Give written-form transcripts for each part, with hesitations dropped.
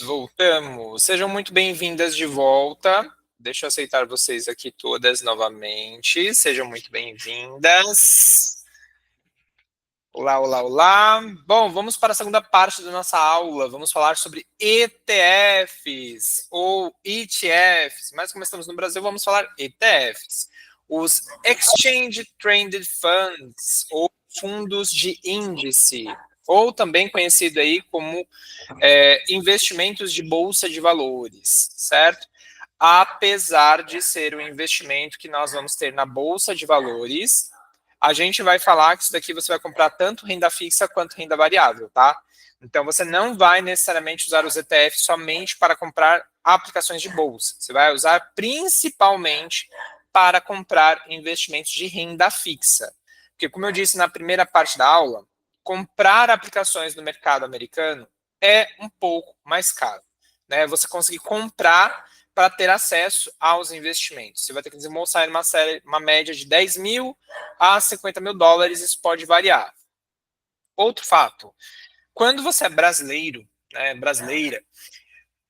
Voltamos. Sejam muito bem-vindas de volta. Deixa eu aceitar vocês aqui todas novamente. Sejam muito bem-vindas. Olá, olá, olá. Bom, vamos para a segunda parte da nossa aula. Vamos falar sobre ETFs ou ETFs, mas como estamos no Brasil, vamos falar ETFs. Os Exchange Traded Funds, ou fundos de índice, ou também conhecido aí como investimentos de bolsa de valores, certo? Apesar de ser um investimento que nós vamos ter na bolsa de valores, a gente vai falar que isso daqui você vai comprar tanto renda fixa quanto renda variável, tá? Então você não vai necessariamente usar os ETFs somente para comprar aplicações de bolsa. Você vai usar principalmente para comprar investimentos de renda fixa. Porque, como eu disse na primeira parte da aula, comprar aplicações no mercado americano é um pouco mais caro, né? Você conseguir comprar para ter acesso aos investimentos. Você vai ter que desembolsar uma média de 10 mil a 50 mil dólares, isso pode variar. Outro fato, quando você é brasileiro, né, brasileira,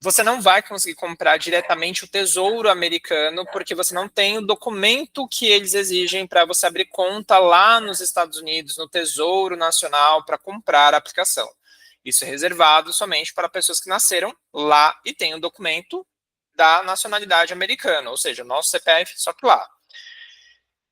você não vai conseguir comprar diretamente o Tesouro Americano, porque você não tem o documento que eles exigem para você abrir conta lá nos Estados Unidos, no Tesouro Nacional, para comprar a aplicação. Isso é reservado somente para pessoas que nasceram lá e têm o documento da nacionalidade americana, ou seja, o nosso CPF, só que lá.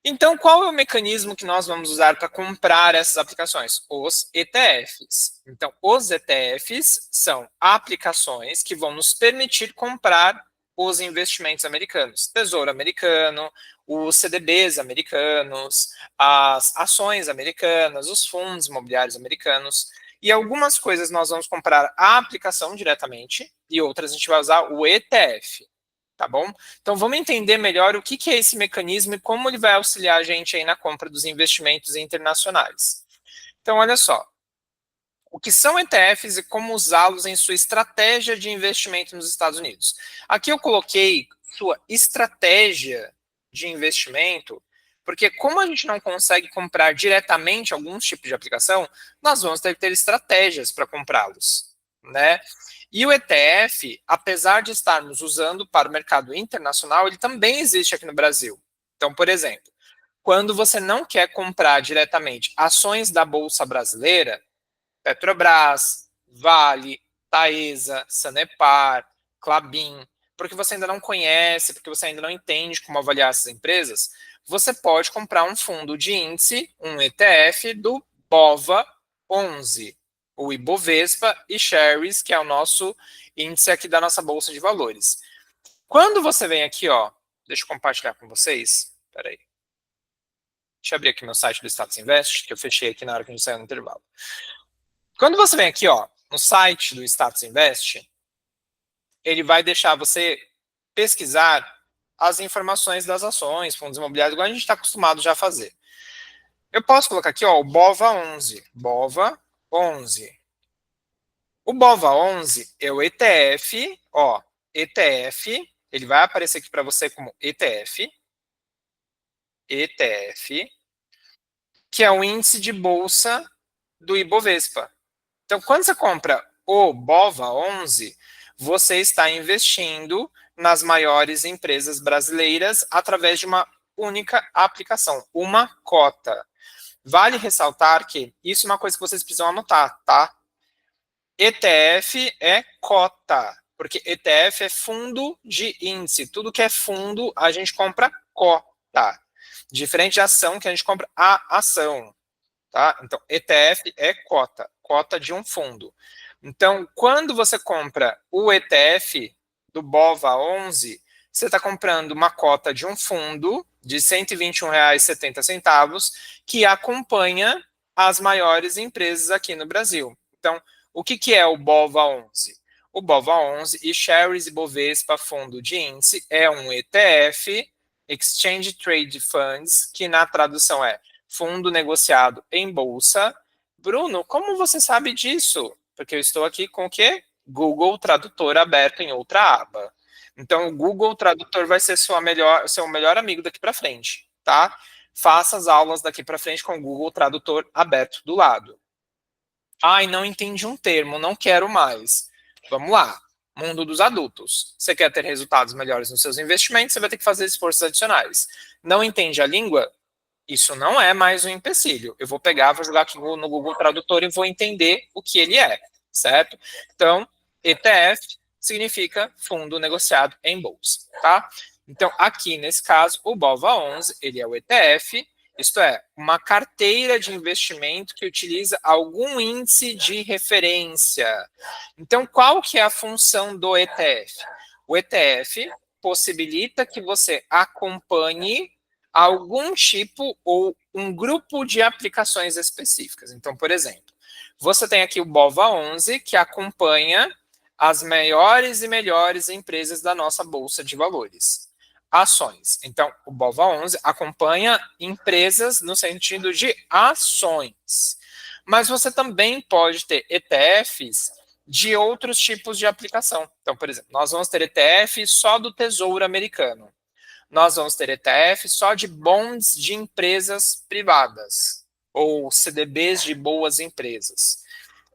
Então, qual é o mecanismo que nós vamos usar para comprar essas aplicações? Os ETFs. Então, os ETFs são aplicações que vão nos permitir comprar os investimentos americanos. Tesouro americano, os CDBs americanos, as ações americanas, os fundos imobiliários americanos. E algumas coisas nós vamos comprar a aplicação diretamente e outras a gente vai usar o ETF. Tá bom? Então vamos entender melhor o que é esse mecanismo e como ele vai auxiliar a gente aí na compra dos investimentos internacionais. Então, olha só. O que são ETFs e como usá-los em sua estratégia de investimento nos Estados Unidos. Aqui eu coloquei sua estratégia de investimento, porque como a gente não consegue comprar diretamente alguns tipos de aplicação, nós vamos ter que ter estratégias para comprá-los, né? E o ETF, apesar de estarmos usando para o mercado internacional, ele também existe aqui no Brasil. Então, por exemplo, quando você não quer comprar diretamente ações da Bolsa Brasileira, Petrobras, Vale, Taesa, Sanepar, Klabin, porque você ainda não conhece, porque você ainda não entende como avaliar essas empresas, você pode comprar um fundo de índice, um ETF do BOVA11, o Ibovespa e Shares, que é o nosso índice aqui da nossa bolsa de valores. Quando você vem aqui, ó, deixa eu compartilhar com vocês, peraí. Deixa eu abrir aqui meu site do Status Invest, que eu fechei aqui na hora que a gente saiu no intervalo. Quando você vem aqui, ó, no site do Status Invest, ele vai deixar você pesquisar as informações das ações, fundos imobiliários, igual a gente está acostumado já a fazer. Eu posso colocar aqui, ó, o BOVA11. BOVA11. O BOVA11 é o ETF, ó, ETF, ele vai aparecer aqui para você como ETF, que é o índice de bolsa do Ibovespa. Então, quando você compra o BOVA11, você está investindo nas maiores empresas brasileiras através de uma única aplicação, uma cota. Vale ressaltar que isso é uma coisa que vocês precisam anotar, tá? ETF é cota, porque ETF é fundo de índice. Tudo que é fundo, a gente compra cota. Diferente de ação, que a gente compra a ação. Tá? Então, ETF é cota, cota de um fundo. Então, quando você compra o ETF do BOVA11, você está comprando uma cota de um fundo de R$ 121,70 que acompanha as maiores empresas aqui no Brasil. Então, o que é o BOVA11? O BOVA11 e Shares Ibovespa Fundo de Índice é um ETF, Exchange Trade Funds, que na tradução é fundo negociado em bolsa. Bruno, como você sabe disso? Porque eu estou aqui com o quê? Google Tradutor aberto em outra aba. Então, o Google Tradutor vai ser seu melhor amigo daqui para frente, tá? Faça as aulas daqui para frente com o Google Tradutor aberto do lado. Ai, não entendi um termo, não quero mais. Vamos lá. Mundo dos adultos. Você quer ter resultados melhores nos seus investimentos, você vai ter que fazer esforços adicionais. Não entende a língua? Isso não é mais um empecilho. Eu vou pegar, vou jogar aqui no Google Tradutor e vou entender o que ele é, certo? Então, ETF significa fundo negociado em bolsa, tá? Então, aqui nesse caso, o BOVA11, ele é o ETF, isto é, uma carteira de investimento que utiliza algum índice de referência. Então, qual que é a função do ETF? O ETF possibilita que você acompanhe algum tipo ou um grupo de aplicações específicas. Então, por exemplo, você tem aqui o BOVA11, que acompanha as maiores e melhores empresas da nossa Bolsa de Valores. Ações. Então, o BOVA11 acompanha empresas no sentido de ações. Mas você também pode ter ETFs de outros tipos de aplicação. Então, por exemplo, nós vamos ter ETF só do Tesouro Americano. Nós vamos ter ETF só de bonds de empresas privadas, ou CDBs de boas empresas.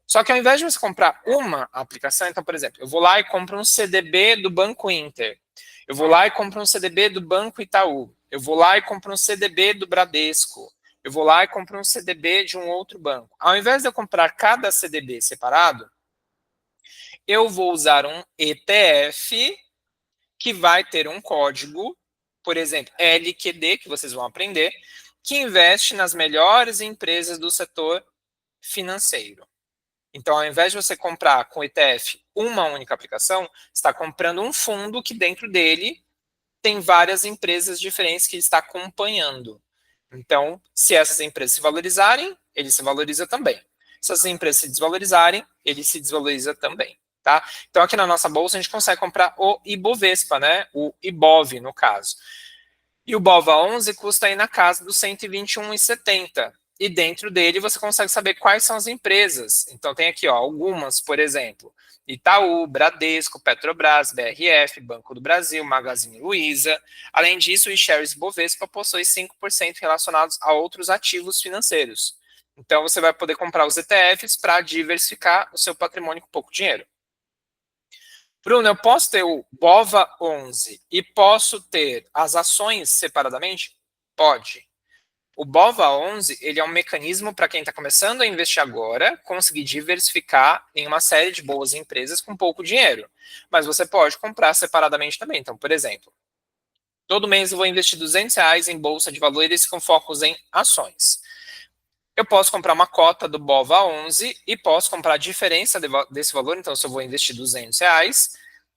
Só que ao invés de você comprar uma aplicação, então, por exemplo, eu vou lá e compro um CDB do Banco Inter, eu vou lá e compro um CDB do Banco Itaú, eu vou lá e compro um CDB do Bradesco, eu vou lá e compro um CDB de um outro banco. Ao invés de eu comprar cada CDB separado, eu vou usar um ETF que vai ter um código, por exemplo, LQD, que vocês vão aprender, que investe nas melhores empresas do setor financeiro. Então, ao invés de você comprar com ETF uma única aplicação, você está comprando um fundo que dentro dele tem várias empresas diferentes que ele está acompanhando. Então, se essas empresas se valorizarem, ele se valoriza também. Se essas empresas se desvalorizarem, ele se desvaloriza também. Tá? Então, aqui na nossa bolsa, a gente consegue comprar o Ibovespa, né? O Ibov, no caso. E o BOVA11 custa aí na casa dos 121,70. E dentro dele você consegue saber quais são as empresas. Então tem aqui, ó, algumas, por exemplo, Itaú, Bradesco, Petrobras, BRF, Banco do Brasil, Magazine Luiza. Além disso, o shares Bovespa possui 5% relacionados a outros ativos financeiros. Então você vai poder comprar os ETFs para diversificar o seu patrimônio com pouco dinheiro. Bruno, eu posso ter o BOVA11 e posso ter as ações separadamente? Pode. O BOVA11, ele é um mecanismo para quem está começando a investir agora, conseguir diversificar em uma série de boas empresas com pouco dinheiro. Mas você pode comprar separadamente também. Então, por exemplo, todo mês eu vou investir R$ 200 em bolsa de valores com focos em ações. Eu posso comprar uma cota do BOVA11 e posso comprar a diferença desse valor. Então, se eu vou investir R$ 200,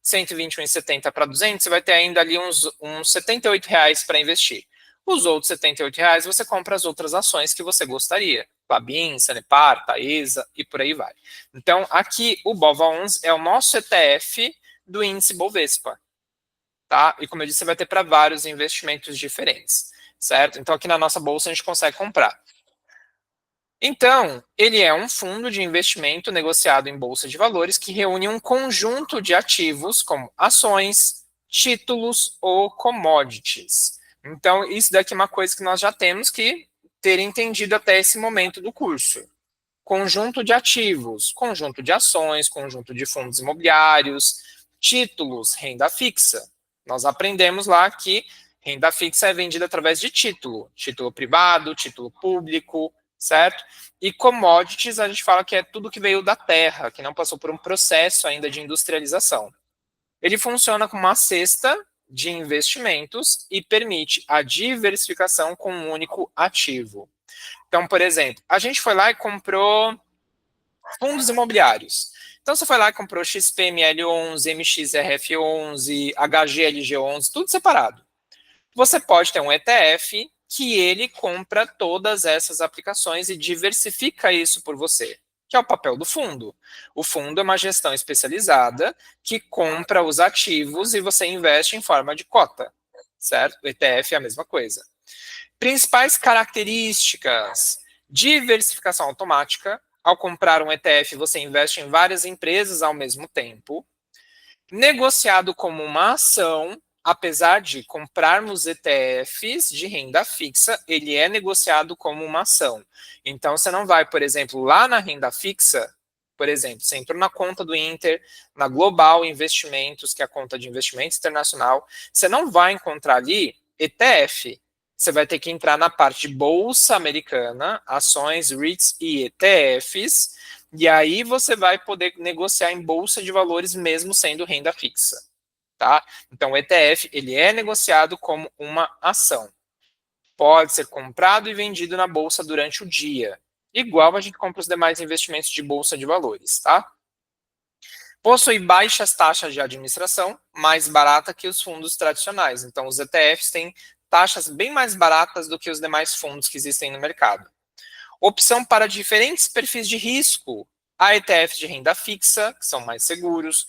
121,70 para 200, você vai ter ainda ali uns R$ 78 para investir. Os outros R$ 78 você compra as outras ações que você gostaria. Klabin, Sanepar, Taesa e por aí vai. Então, aqui o BOVA11 é o nosso ETF do índice Bovespa. Tá? E como eu disse, você vai ter para vários investimentos diferentes. Certo? Então, aqui na nossa bolsa a gente consegue comprar. Então, ele é um fundo de investimento negociado em bolsa de valores que reúne um conjunto de ativos como ações, títulos ou commodities. Então, isso daqui é uma coisa que nós já temos que ter entendido até esse momento do curso. Conjunto de ativos, conjunto de ações, conjunto de fundos imobiliários, títulos, renda fixa. Nós aprendemos lá que renda fixa é vendida através de título privado, título público, certo? E commodities, a gente fala que é tudo que veio da terra, que não passou por um processo ainda de industrialização. Ele funciona como uma cesta de investimentos e permite a diversificação com um único ativo. Então, por exemplo, a gente foi lá e comprou fundos imobiliários. Então, você foi lá e comprou XPML11, MXRF11, HGLG11, tudo separado. Você pode ter um ETF que ele compra todas essas aplicações e diversifica isso por você, que é o papel do fundo. O fundo é uma gestão especializada que compra os ativos e você investe em forma de cota, certo? O ETF é a mesma coisa. Principais características: diversificação automática. Ao comprar um ETF, você investe em várias empresas ao mesmo tempo. Negociado como uma ação, apesar de comprarmos ETFs de renda fixa, ele é negociado como uma ação. Então, você não vai, por exemplo, lá na renda fixa Por exemplo, você entrou na conta do Inter, na Global Investimentos, que é a conta de investimentos internacional, você não vai encontrar ali ETF. Você vai ter que entrar na parte de Bolsa Americana, ações, REITs e ETFs, e aí você vai poder negociar em Bolsa de Valores mesmo sendo renda fixa. Tá? Então, o ETF ele é negociado como uma ação. Pode ser comprado e vendido na bolsa durante o dia, igual a gente compra os demais investimentos de bolsa de valores, tá? Possui baixas taxas de administração, mais barata que os fundos tradicionais. Então, os ETFs têm taxas bem mais baratas do que os demais fundos que existem no mercado. Opção para diferentes perfis de risco. Há ETFs de renda fixa, que são mais seguros,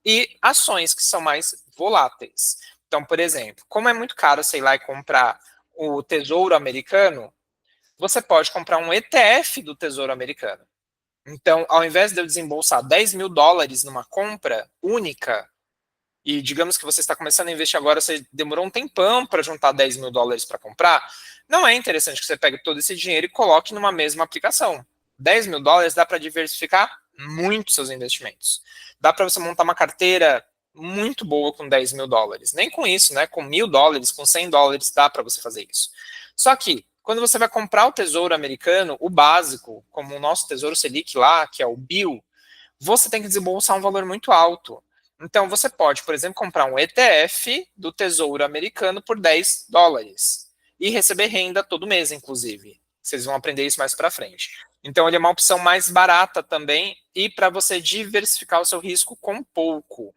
e ações, que são mais voláteis. Então, por exemplo, como é muito caro, sei lá, e comprar o Tesouro Americano, você pode comprar um ETF do Tesouro Americano. Então, ao invés de eu desembolsar US$ 10.000 numa compra única, e digamos que você está começando a investir agora, você demorou um tempão para juntar US$ 10.000 para comprar, não é interessante que você pegue todo esse dinheiro e coloque numa mesma aplicação. US$ 10.000 dá para diversificar muito seus investimentos. Dá para você montar uma carteira muito boa com US$ 10.000. Nem com isso, né? Com US$ 1.000, com US$ 100 dá para você fazer isso. Só que quando você vai comprar o Tesouro Americano, o básico, como o nosso Tesouro Selic lá, que é o BIL, você tem que desembolsar um valor muito alto. Então, você pode, por exemplo, comprar um ETF do Tesouro Americano por US$ 10 e receber renda todo mês, inclusive. Vocês vão aprender isso mais para frente. Então, ele é uma opção mais barata também e para você diversificar o seu risco com pouco.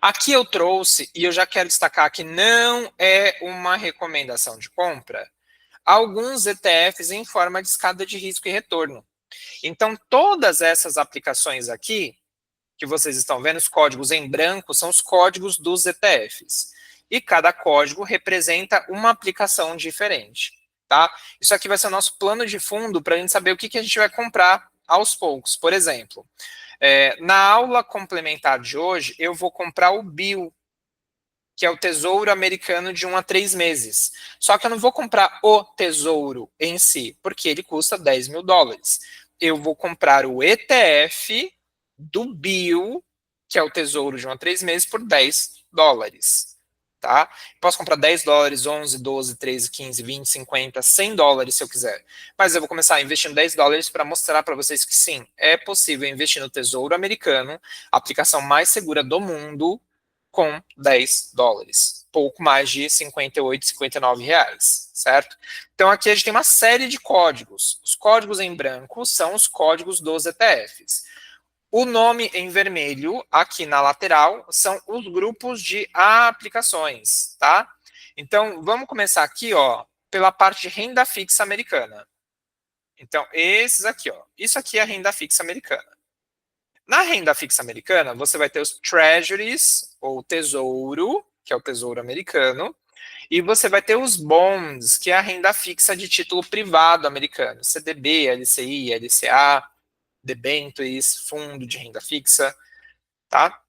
Aqui eu trouxe, e eu já quero destacar que não é uma recomendação de compra, alguns ETFs em forma de escada de risco e retorno. Então, todas essas aplicações aqui, que vocês estão vendo, os códigos em branco, são os códigos dos ETFs. E cada código representa uma aplicação diferente. Tá? Isso aqui vai ser o nosso plano de fundo para a gente saber o que a gente vai comprar aos poucos. Por exemplo, na aula complementar de hoje, eu vou comprar o BIL, que é o Tesouro Americano de 1 a 3 meses. Só que eu não vou comprar o tesouro em si, porque ele custa US$ 10.000. Eu vou comprar o ETF do BIL, que é o Tesouro de 1 a 3 meses, por US$ 10. Tá? Posso comprar US$ 10, 11, 12, 13, 15, 20, 50, US$ 100 se eu quiser. Mas eu vou começar investindo US$ 10 para mostrar para vocês que sim, é possível investir no Tesouro Americano, a aplicação mais segura do mundo, com US$ 10. Pouco mais de 58, 59 reais, certo? Então aqui a gente tem uma série de códigos. Os códigos em branco são os códigos dos ETFs. O nome em vermelho, aqui na lateral, são os grupos de aplicações, tá? Então, vamos começar aqui, ó, pela parte de renda fixa americana. Então, esses aqui, ó. Isso aqui é a renda fixa americana. Na renda fixa americana, você vai ter os treasuries, ou tesouro, que é o tesouro americano, e você vai ter os bonds, que é a renda fixa de título privado americano, CDB, LCI, LCA, debêntures, fundo de renda fixa, tá?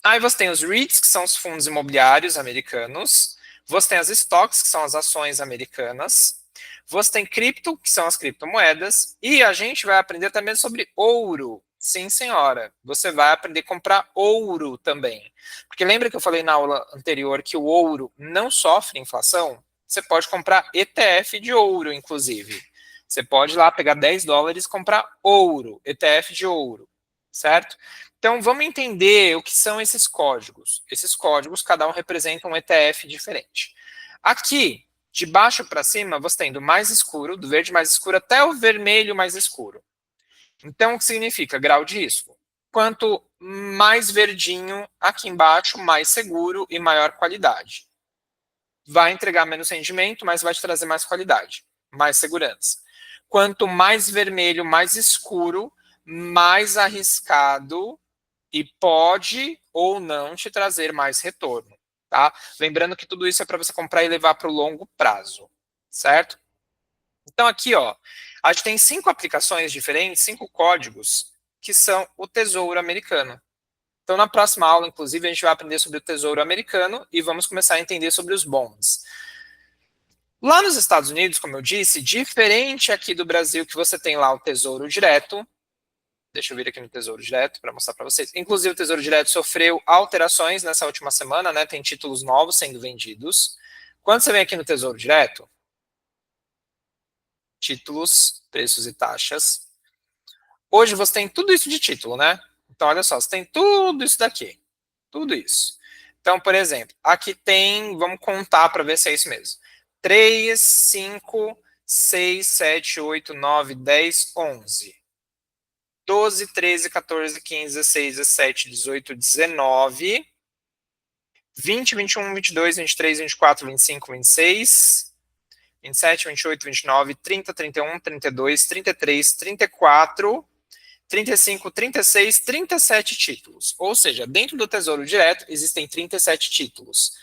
Aí você tem os REITs, que são os fundos imobiliários americanos, você tem as stocks, que são as ações americanas, você tem cripto, que são as criptomoedas, e a gente vai aprender também sobre ouro. Sim, senhora. Você vai aprender a comprar ouro também. Porque lembra que eu falei na aula anterior que o ouro não sofre inflação? Você pode comprar ETF de ouro, inclusive. Você pode ir lá pegar US$ 10 e comprar ouro, ETF de ouro, certo? Então, vamos entender o que são esses códigos. Esses códigos, cada um representa um ETF diferente. Aqui, de baixo para cima, você tem do mais escuro, do verde mais escuro, até o vermelho mais escuro. Então, o que significa? Grau de risco. Quanto mais verdinho aqui embaixo, mais seguro e maior qualidade. Vai entregar menos rendimento, mas vai te trazer mais qualidade, mais segurança. Quanto mais vermelho, mais escuro, mais arriscado e pode ou não te trazer mais retorno, tá? Lembrando que tudo isso é para você comprar e levar para o longo prazo, certo? Então aqui, ó, a gente tem 5 aplicações diferentes, 5 códigos, que são o Tesouro Americano. Então na próxima aula, inclusive, a gente vai aprender sobre o Tesouro Americano e vamos começar a entender sobre os bonds. Lá nos Estados Unidos, como eu disse, diferente aqui do Brasil, que você tem lá o Tesouro Direto, Deixa eu vir aqui no Tesouro Direto para mostrar para vocês. Inclusive, o Tesouro Direto sofreu alterações nessa última semana, né? Tem títulos novos sendo vendidos. Quando você vem aqui no Tesouro Direto, títulos, preços e taxas. Hoje você tem tudo isso de título, né? Então, olha só, você tem tudo isso daqui. Tudo isso. Então, por exemplo, aqui tem, vamos contar para ver se é isso mesmo. 3, 5, 6, 7, 8, 9, 10, 11. 12, 13, 14, 15, 16, 17, 18, 19, 20, 21, 22, 23, 24, 25, 26, 27, 28, 29, 30, 31, 32, 33, 34, 35, 36, 37 títulos. Ou seja, dentro do Tesouro Direto existem 37 títulos.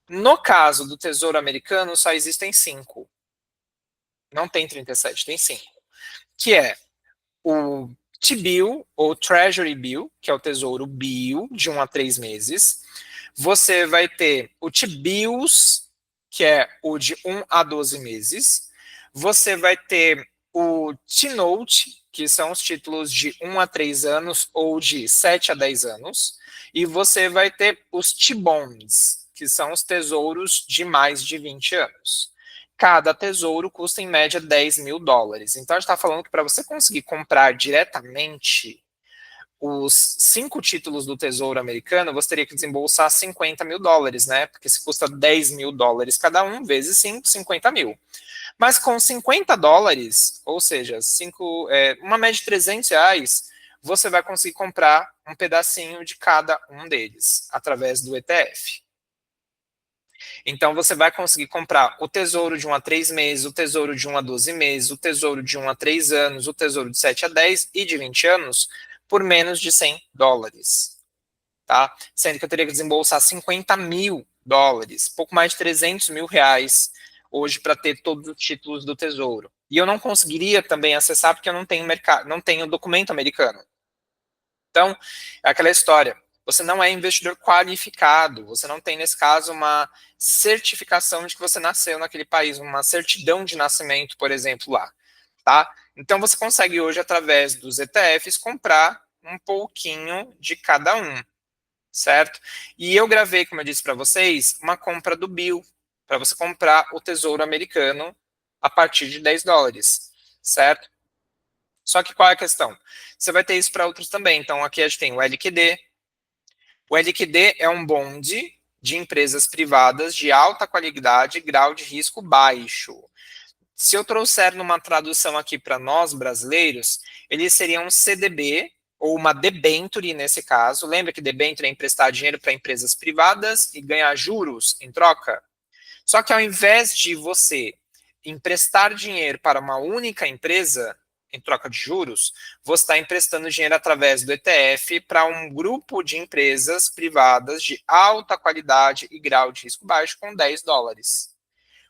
No caso do Tesouro Americano, só existem 5. Não tem 37, tem 5. Que é o T-Bill, ou Treasury Bill, que é o Tesouro Bill, de 1 a 3 meses. Você vai ter o T-Bills, que é o de 1 a 12 meses. Você vai ter o T-Note, que são os títulos de 1 a 3 anos ou de 7 a 10 anos. E você vai ter os T-Bonds, que são os tesouros de mais de 20 anos. Cada tesouro custa em média $10.000. Então a gente está falando que para você conseguir comprar diretamente os 5 títulos do Tesouro Americano, você teria que desembolsar $50.000, né? Porque se custa $10.000 cada um, vezes 5, 50 mil. Mas com $50, ou seja, uma média de R$ 300, você vai conseguir comprar um pedacinho de cada um deles, através do ETF. Então, você vai conseguir comprar o tesouro de 1 a 3 meses, o tesouro de 1 a 12 meses, o tesouro de 1 a 3 anos, o tesouro de 7 a 10 e de 20 anos por menos de $100. Tá? Sendo que eu teria que desembolsar $50.000, pouco mais de R$ 300.000 hoje para ter todos os títulos do tesouro. E eu não conseguiria também acessar porque eu não tenho mercado, não tenho documento americano. Então, é aquela história. Você não é investidor qualificado, você não tem, nesse caso, uma certificação de que você nasceu naquele país, uma certidão de nascimento, por exemplo, lá. Tá? Então, você consegue hoje, através dos ETFs, comprar um pouquinho de cada um, certo? E eu gravei, como eu disse para vocês, uma compra do Bill, para você comprar o Tesouro Americano a partir de $10, certo? Só que qual é a questão? Você vai ter isso para outros também. Então, aqui a gente tem o LQD. O LQD é um bonde de empresas privadas de alta qualidade e grau de risco baixo. Se eu trouxer numa tradução aqui para nós, brasileiros, ele seria um CDB, ou uma debenture nesse caso. Lembra que debenture é emprestar dinheiro para empresas privadas e ganhar juros em troca? Só que ao invés de você emprestar dinheiro para uma única empresa, em troca de juros, você está emprestando dinheiro através do ETF para um grupo de empresas privadas de alta qualidade e grau de risco baixo com $10.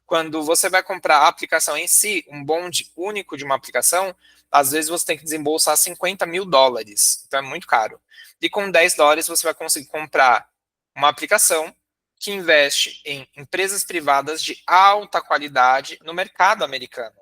Quando você vai comprar a aplicação em si, um bonde único de uma aplicação, às vezes você tem que desembolsar $50.000. Então é muito caro. E com $10 você vai conseguir comprar uma aplicação que investe em empresas privadas de alta qualidade no mercado americano.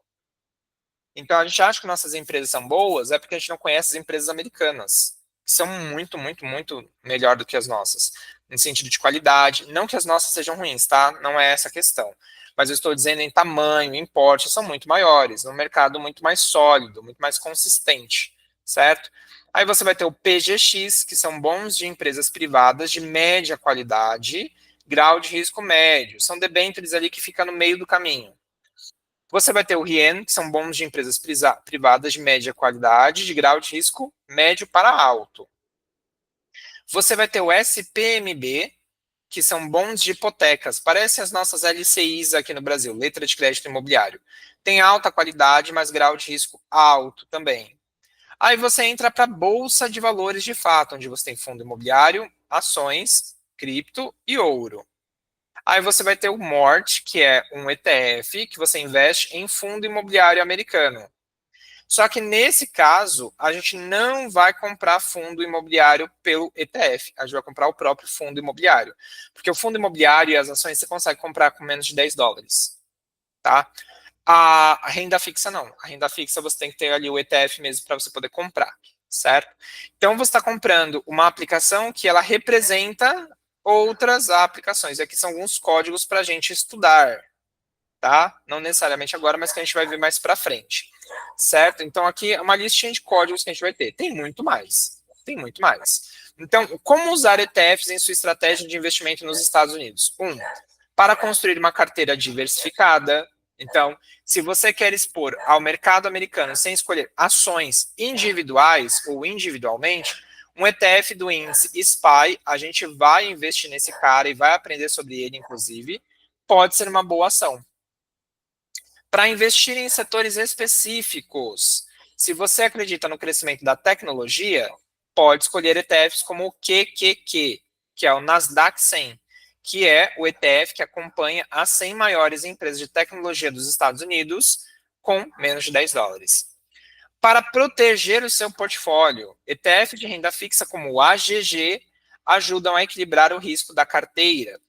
Então a gente acha que nossas empresas são boas, é porque a gente não conhece as empresas americanas, que são muito, muito, muito melhor do que as nossas, no sentido de qualidade. Não que as nossas sejam ruins, tá? Não é essa a questão. Mas eu estou dizendo em tamanho, em porte, são muito maiores, no mercado muito mais sólido, muito mais consistente, certo? Aí você vai ter o PGX, que são bons de empresas privadas de média qualidade, grau de risco médio. São debêntures ali que ficam no meio do caminho. Você vai ter o RIEN, que são bons de empresas privadas de média qualidade, de grau de risco médio para alto. Você vai ter o SPMB, que são bons de hipotecas, parecem as nossas LCIs aqui no Brasil, letra de crédito imobiliário. Tem alta qualidade, mas grau de risco alto também. Aí você entra para a Bolsa de Valores de fato, onde você tem fundo imobiliário, ações, cripto e ouro. Aí você vai ter o MORT, que é um ETF que você investe em fundo imobiliário americano. Só que nesse caso, a gente não vai comprar fundo imobiliário pelo ETF, a gente vai comprar o próprio fundo imobiliário. Porque o fundo imobiliário e as ações você consegue comprar com menos de $10. Tá? A renda fixa não. A renda fixa você tem que ter ali o ETF mesmo para você poder comprar. certo? Então, você está comprando uma aplicação que ela representa outras aplicações. Aqui são alguns códigos para a gente estudar, tá? Não necessariamente agora, mas que a gente vai ver mais para frente, certo? Então, aqui é uma listinha de códigos que a gente vai ter. Tem muito mais. Tem muito mais. Então, como usar ETFs em sua estratégia de investimento nos Estados Unidos? Para construir uma carteira diversificada. Então, se você quer expor ao mercado americano sem escolher ações individuais ou individualmente, um ETF do índice SPY, a gente vai investir nesse cara e vai aprender sobre ele, inclusive, pode ser uma boa ação. Para investir em setores específicos, se você acredita no crescimento da tecnologia, pode escolher ETFs como o QQQ, que é o Nasdaq 100, que é o ETF que acompanha as 100 maiores empresas de tecnologia dos Estados Unidos com menos de 10 dólares. Para proteger o seu portfólio, ETFs de renda fixa como o AGG ajudam a equilibrar o risco da carteira.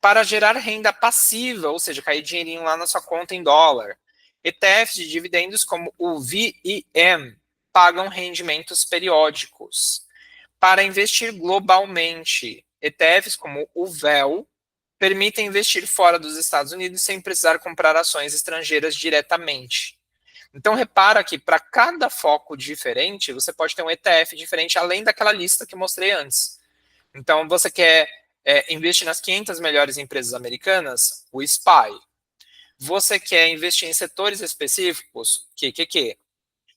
Para gerar renda passiva, ou seja, cair dinheirinho lá na sua conta em dólar, ETFs de dividendos como o VIM pagam rendimentos periódicos. Para investir globalmente, ETFs como o VEL permitem investir fora dos Estados Unidos sem precisar comprar ações estrangeiras diretamente. Então, repara que para cada foco diferente, você pode ter um ETF diferente, além daquela lista que mostrei antes. Então, você quer investir nas 500 melhores empresas americanas? O SPY. Você quer investir em setores específicos? QQQ.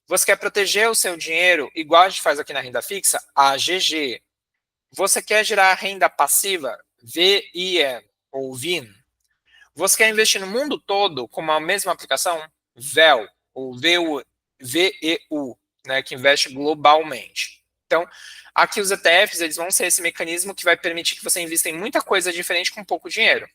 Você quer proteger o seu dinheiro, igual a gente faz aqui na renda fixa? AGG. Você quer gerar renda passiva? VIM ou VIN. Você quer investir no mundo todo com a mesma aplicação? VEL ou VEU, né, que investe globalmente. Então, aqui os ETFs, eles vão ser esse mecanismo que vai permitir que você invista em muita coisa diferente com pouco dinheiro.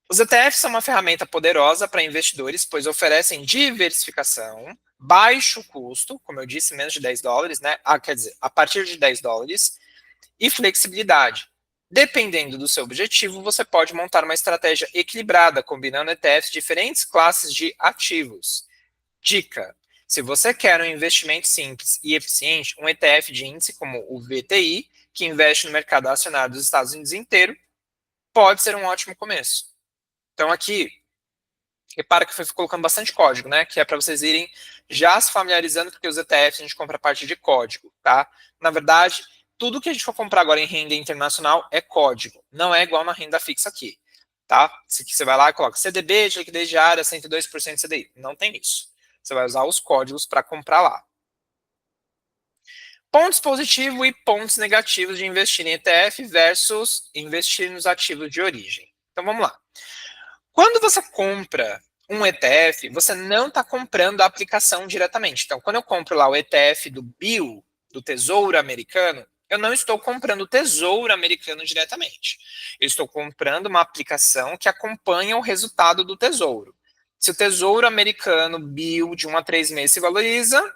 Os ETFs são uma ferramenta poderosa para investidores, pois oferecem diversificação, baixo custo, como eu disse, menos de 10 dólares, né? Quer dizer, a partir de 10 dólares, e flexibilidade. Dependendo do seu objetivo, você pode montar uma estratégia equilibrada, combinando ETFs de diferentes classes de ativos. Dica: se você quer um investimento simples e eficiente, um ETF de índice como o VTI, que investe no mercado acionário dos Estados Unidos inteiro, pode ser um ótimo começo. Então aqui, repara que foi colocando bastante código, né? Que é para vocês irem já se familiarizando, porque os ETFs a gente compra a partir de código, tá? Na verdade, tudo que a gente for comprar agora em renda internacional é código. Não é igual na renda fixa aqui, tá? Você vai lá e coloca CDB de liquidez diária, 102% CDI. Não tem isso. Você vai usar os códigos para comprar lá. Pontos positivos e pontos negativos de investir em ETF versus investir nos ativos de origem. Então vamos lá. Quando você compra um ETF, você não está comprando a aplicação diretamente. Então, quando eu compro lá o ETF do BIL, do Tesouro Americano, eu não estou comprando o Tesouro Americano diretamente. Eu estou comprando uma aplicação que acompanha o resultado do Tesouro. Se o Tesouro Americano BIL de 1 a 3 meses se valoriza,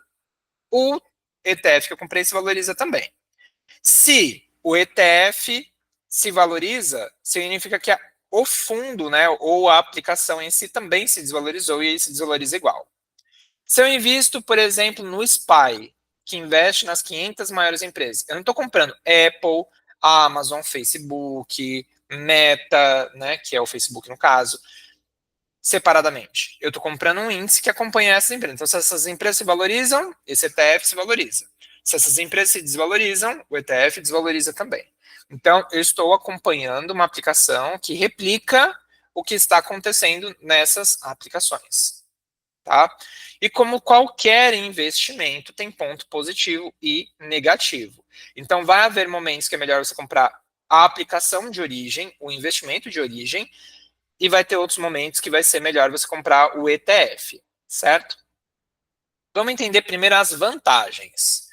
o ETF que eu comprei se valoriza também. Se o ETF se valoriza, significa que o fundo, né, ou a aplicação em si também se desvalorizou e ele se desvaloriza igual. Se eu invisto, por exemplo, no SPY, que investe nas 500 maiores empresas, eu não estou comprando Apple, Amazon, Facebook, Meta, né, que é o Facebook no caso, separadamente. Eu estou comprando um índice que acompanha essas empresas. Então, se essas empresas se valorizam, esse ETF se valoriza. Se essas empresas se desvalorizam, o ETF desvaloriza também. Então, eu estou acompanhando uma aplicação que replica o que está acontecendo nessas aplicações. Tá? E como qualquer investimento, tem ponto positivo e negativo. Então, vai haver momentos que é melhor você comprar a aplicação de origem, o investimento de origem, e vai ter outros momentos que vai ser melhor você comprar o ETF, certo? Vamos entender primeiro as vantagens.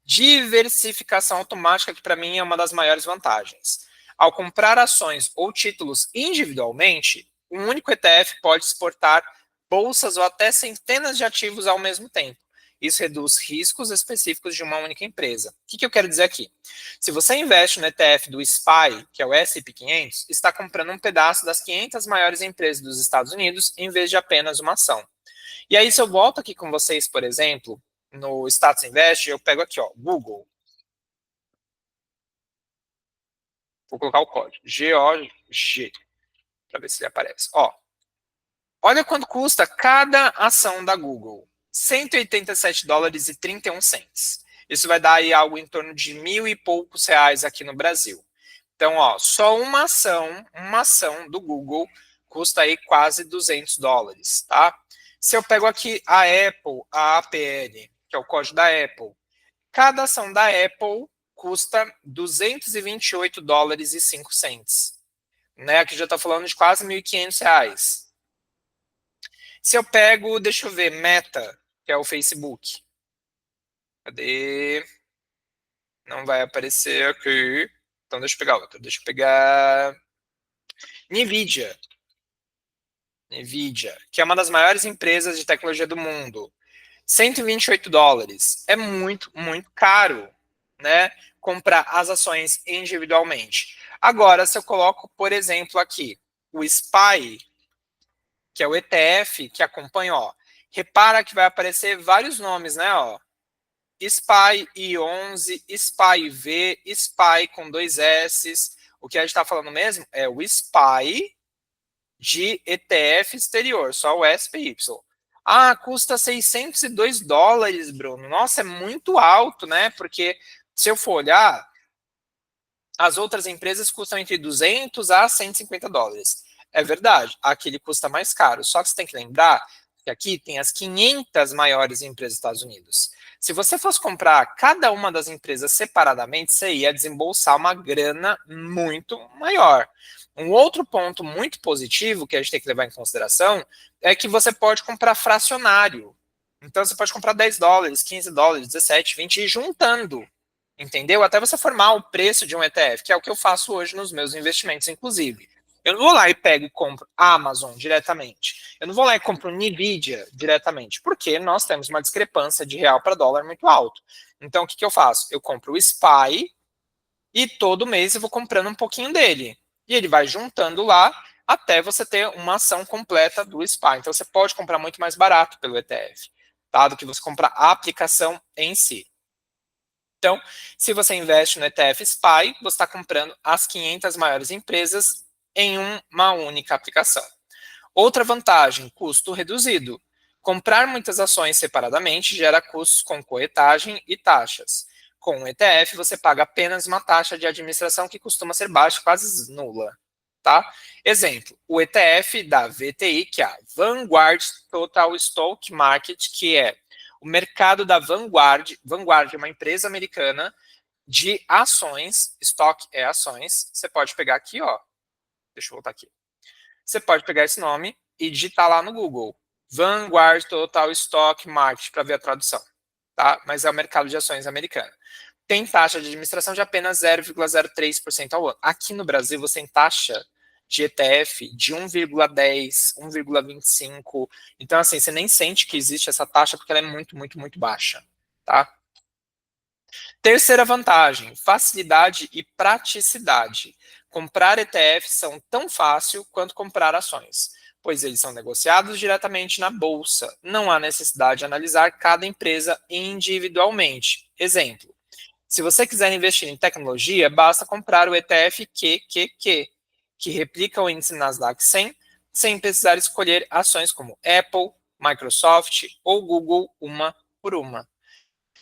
Diversificação automática, que para mim é uma das maiores vantagens. Ao comprar ações ou títulos individualmente, um único ETF pode exportar bolsas ou até centenas de ativos ao mesmo tempo. Isso reduz riscos específicos de uma única empresa. O que eu quero dizer aqui? Se você investe no ETF do SPY, que é o S&P 500, está comprando um pedaço das 500 maiores empresas dos Estados Unidos, em vez de apenas uma ação. E aí, se eu volto aqui com vocês, por exemplo, no Status Invest, eu pego aqui, ó, Google. Vou colocar o código, GOG, para ver se ele aparece. Ó, olha quanto custa cada ação da Google. $187,31. Isso vai dar aí algo em torno de R$ 1.000 e poucos aqui no Brasil. Então, ó, só uma ação do Google custa aí quase $200, tá? Se eu pego aqui a Apple, a APL, que é o código da Apple, cada ação da Apple custa $228,05. Né? Aqui já está falando de quase R$ 1.500. Se eu pego, deixa eu ver, Meta, que é o Facebook. Cadê? Não vai aparecer aqui. Então deixa eu pegar outra. Deixa eu pegar Nvidia. Nvidia, que é uma das maiores empresas de tecnologia do mundo. $128. É muito, muito caro, né? Comprar as ações individualmente. Agora, se eu coloco, por exemplo, aqui, o SPY, que é o ETF que acompanha, ó. Repara que vai aparecer vários nomes, né, ó. SPY I11, SPY V, SPY com 2 S. O que a gente está falando mesmo é o SPY de ETF exterior, só o SPY. Ah, custa $602, Bruno. Nossa, é muito alto, né? Porque se eu for olhar, as outras empresas custam entre $200 a $150. É verdade, aqui ele custa mais caro. Só que você tem que lembrar que aqui tem as 500 maiores empresas dos Estados Unidos. Se você fosse comprar cada uma das empresas separadamente, você ia desembolsar uma grana muito maior. Um outro ponto muito positivo que a gente tem que levar em consideração é que você pode comprar fracionário. Então você pode comprar $10, $15, 17, 20 e ir juntando. Entendeu? Até você formar o preço de um ETF, que é o que eu faço hoje nos meus investimentos, inclusive. Eu não vou lá e pego e compro a Amazon diretamente. Eu não vou lá e compro Nvidia diretamente, porque nós temos uma discrepância de real para dólar muito alto. Então, o que, que eu faço? Eu compro o SPY e todo mês eu vou comprando um pouquinho dele. E ele vai juntando lá até você ter uma ação completa do SPY. Então, você pode comprar muito mais barato pelo ETF, tá? Do que você comprar a aplicação em si. Então, se você investe no ETF SPY, você está comprando as 500 maiores empresas em uma única aplicação. Outra vantagem, custo reduzido. Comprar muitas ações separadamente gera custos com corretagem e taxas. Com o ETF, você paga apenas uma taxa de administração que costuma ser baixa, quase nula. Tá? Exemplo, o ETF da VTI, que é a Vanguard Total Stock Market, que é o mercado da Vanguard. Vanguard é uma empresa americana de ações, stock é ações. Você pode pegar aqui, ó. Deixa eu voltar aqui. Você pode pegar esse nome e digitar lá no Google. Vanguard Total Stock Market para ver a tradução, tá? Mas é o mercado de ações americano. Tem taxa de administração de apenas 0,03% ao ano. Aqui no Brasil você tem taxa de ETF de 1,10, 1,25. Então, assim, você nem sente que existe essa taxa porque ela é muito, muito, muito baixa, tá? Terceira vantagem, facilidade e praticidade. Comprar ETFs são tão fácil quanto comprar ações, pois eles são negociados diretamente na bolsa. Não há necessidade de analisar cada empresa individualmente. Exemplo, se você quiser investir em tecnologia, basta comprar o ETF QQQ, que replica o índice Nasdaq 100, sem precisar escolher ações como Apple, Microsoft ou Google uma por uma.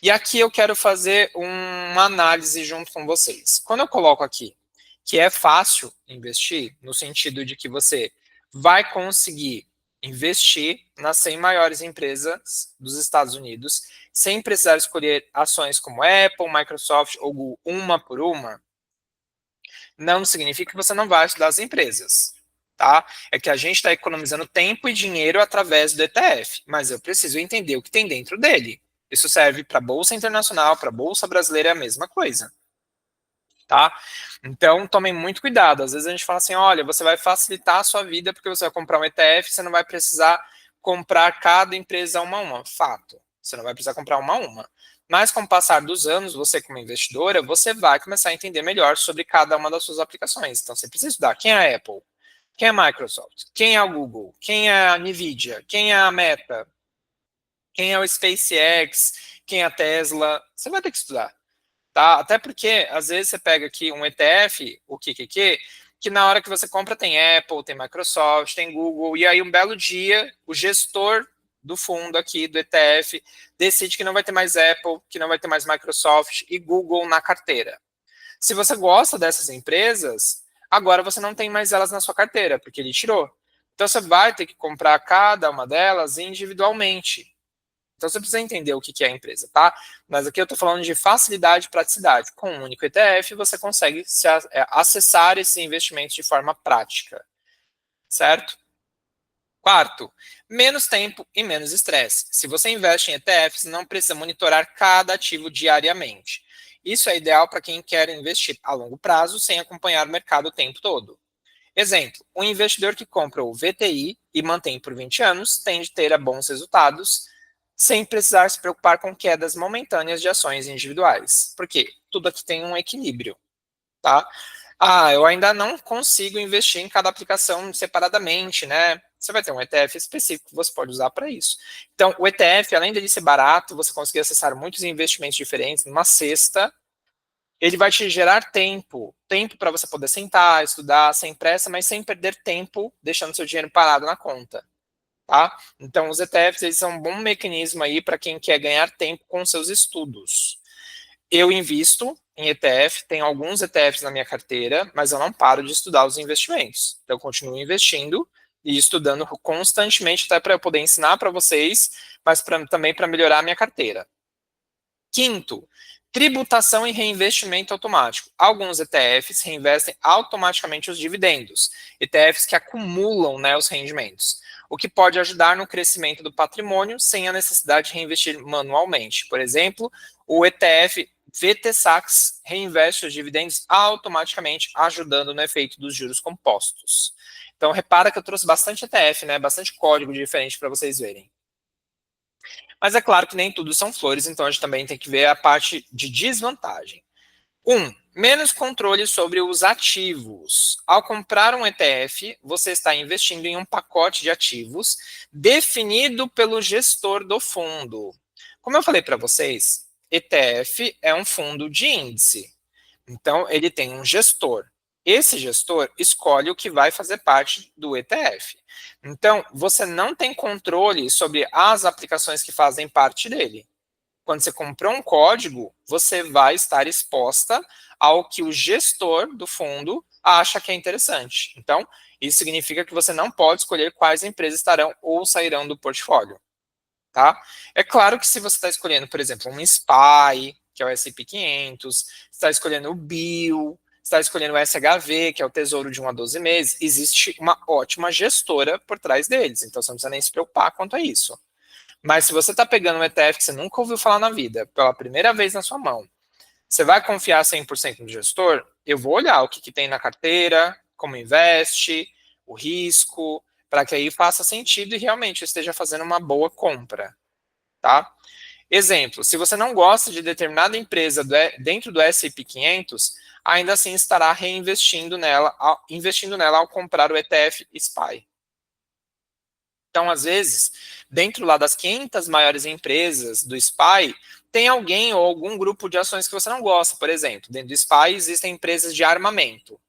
E aqui eu quero fazer uma análise junto com vocês. Quando eu coloco aqui que é fácil investir, no sentido de que você vai conseguir investir nas 100 maiores empresas dos Estados Unidos, sem precisar escolher ações como Apple, Microsoft ou Google uma por uma, não significa que você não vai estudar as empresas. Tá? É que a gente está economizando tempo e dinheiro através do ETF, mas eu preciso entender o que tem dentro dele. Isso serve para a Bolsa Internacional, para a Bolsa Brasileira, é a mesma coisa. Tá? Então, tomem muito cuidado. Às vezes a gente fala assim, olha, você vai facilitar a sua vida porque você vai comprar um ETF, você não vai precisar comprar cada empresa uma a uma. Fato, você não vai precisar comprar uma a uma. Mas com o passar dos anos, você como investidora, você vai começar a entender melhor sobre cada uma das suas aplicações. Então, você precisa estudar quem é a Apple, quem é a Microsoft, quem é o Google, quem é a Nvidia, quem é a Meta, quem é o SpaceX, quem é a Tesla, você vai ter que estudar, tá? Até porque, às vezes, você pega aqui um ETF, o QQQ, que na hora que você compra tem Apple, tem Microsoft, tem Google, e aí um belo dia, o gestor do fundo aqui, do ETF, decide que não vai ter mais Apple, que não vai ter mais Microsoft e Google na carteira. Se você gosta dessas empresas, agora você não tem mais elas na sua carteira, porque ele tirou. Então você vai ter que comprar cada uma delas individualmente. Então você precisa entender o que é a empresa, tá? Mas aqui eu estou falando de facilidade e praticidade. Com um único ETF, você consegue acessar esses investimentos de forma prática, certo? Quarto, menos tempo e menos estresse. Se você investe em ETFs, não precisa monitorar cada ativo diariamente. Isso é ideal para quem quer investir a longo prazo sem acompanhar o mercado o tempo todo. Exemplo, um investidor que compra o VTI e mantém por 20 anos tende a ter bons resultados sem precisar se preocupar com quedas momentâneas de ações individuais. Porque tudo aqui tem um equilíbrio, tá? Ah, eu ainda não consigo investir em cada aplicação separadamente, né? Você vai ter um ETF específico que você pode usar para isso. Então, o ETF, além de ser barato, você conseguir acessar muitos investimentos diferentes numa cesta, ele vai te gerar tempo. Tempo para você poder sentar, estudar, sem pressa, mas sem perder tempo, deixando seu dinheiro parado na conta. Tá? Então, os ETFs eles são um bom mecanismo aí para quem quer ganhar tempo com seus estudos. Eu invisto em ETF, tenho alguns ETFs na minha carteira, mas eu não paro de estudar os investimentos. Então, eu continuo investindo e estudando constantemente, até para eu poder ensinar para vocês, mas também para melhorar a minha carteira. Quinto, tributação e reinvestimento automático. Alguns ETFs reinvestem automaticamente os dividendos, ETFs que acumulam, né, os rendimentos, o que pode ajudar no crescimento do patrimônio sem a necessidade de reinvestir manualmente. Por exemplo, o ETF VTSAX reinveste os dividendos automaticamente, ajudando no efeito dos juros compostos. Então, repara que eu trouxe bastante ETF, né, bastante código diferente para vocês verem. Mas é claro que nem tudo são flores, então a gente também tem que ver a parte de desvantagem. Menos controle sobre os ativos. Ao comprar um ETF, você está investindo em um pacote de ativos definido pelo gestor do fundo. Como eu falei para vocês, ETF é um fundo de índice. Então, ele tem um gestor. Esse gestor escolhe o que vai fazer parte do ETF. Então, você não tem controle sobre as aplicações que fazem parte dele. Quando você comprou um código, você vai estar exposta ao que o gestor do fundo acha que é interessante. Então, isso significa que você não pode escolher quais empresas estarão ou sairão do portfólio. Tá? É claro que se você está escolhendo, por exemplo, um SPY, que é o S&P 500, está escolhendo o BIL, está escolhendo o SHV, que é o Tesouro de 1 a 12 meses, existe uma ótima gestora por trás deles, então você não precisa nem se preocupar quanto a isso. Mas se você está pegando um ETF que você nunca ouviu falar na vida, pela primeira vez na sua mão, você vai confiar 100% no gestor? Eu vou olhar o que tem na carteira, como investe, o risco, para que aí faça sentido e realmente esteja fazendo uma boa compra, tá? Exemplo, se você não gosta de determinada empresa dentro do S&P 500, ainda assim estará reinvestindo nela, investindo nela ao comprar o ETF SPY. Então, às vezes, dentro lá das 500 maiores empresas do SPY, tem alguém ou algum grupo de ações que você não gosta. Por exemplo, dentro do SPY existem empresas de armamento.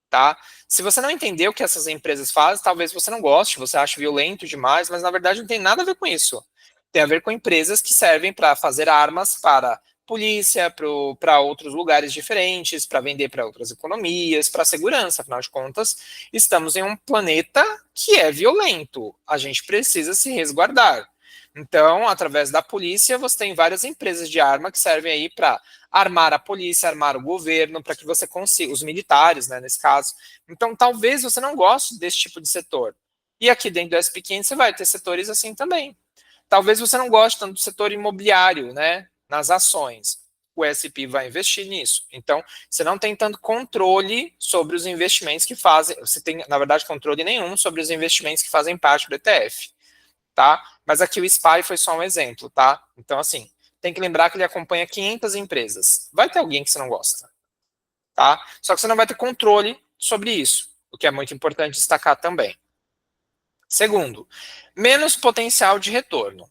Tá? Se você não entender o que essas empresas fazem, talvez você não goste, você ache violento demais, mas na verdade não tem nada a ver com isso. Tem a ver com empresas que servem para fazer armas para polícia, para outros lugares diferentes, para vender para outras economias, para segurança. Afinal de contas, estamos em um planeta que é violento. A gente precisa se resguardar. Então, através da polícia, você tem várias empresas de arma que servem aí para armar a polícia, armar o governo, para que você consiga, os militares, né, nesse caso. Então, talvez você não goste desse tipo de setor. E aqui dentro do SP500 você vai ter setores assim também. Talvez você não goste tanto do setor imobiliário, né, nas ações. O SP vai investir nisso. Então, você não tem tanto controle sobre os investimentos que fazem, você tem, na verdade, controle nenhum sobre os investimentos que fazem parte do ETF. Tá? Mas aqui o SPY foi só um exemplo, tá? Então, assim, tem que lembrar que ele acompanha 500 empresas. Vai ter alguém que você não gosta, tá? Só que você não vai ter controle sobre isso, o que é muito importante destacar também. Segundo, menos potencial de retorno.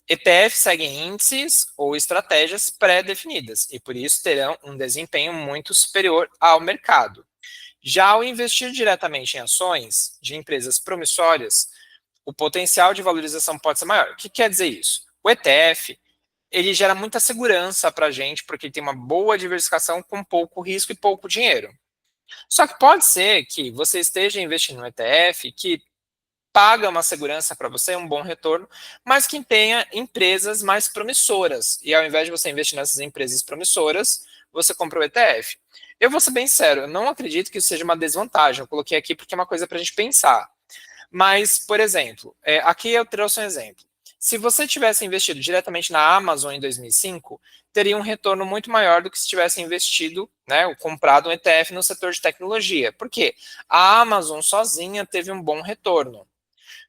ETF seguem índices ou estratégias pré-definidas e, por isso, terão um desempenho muito superior ao mercado. Já ao investir diretamente em ações de empresas promissórias, o potencial de valorização pode ser maior. O que quer dizer isso? O ETF, ele gera muita segurança para a gente, porque ele tem uma boa diversificação com pouco risco e pouco dinheiro. Só que pode ser que você esteja investindo no ETF que paga uma segurança para você, um bom retorno, mas que tenha empresas mais promissoras. E ao invés de você investir nessas empresas promissoras, você compra o ETF. Eu vou ser bem sério, eu não acredito que isso seja uma desvantagem. Eu coloquei aqui porque é uma coisa para a gente pensar. Mas, por exemplo, aqui eu trouxe um exemplo. Se você tivesse investido diretamente na Amazon em 2005, teria um retorno muito maior do que se tivesse investido, né, ou comprado um ETF no setor de tecnologia. Por quê? A Amazon sozinha teve um bom retorno.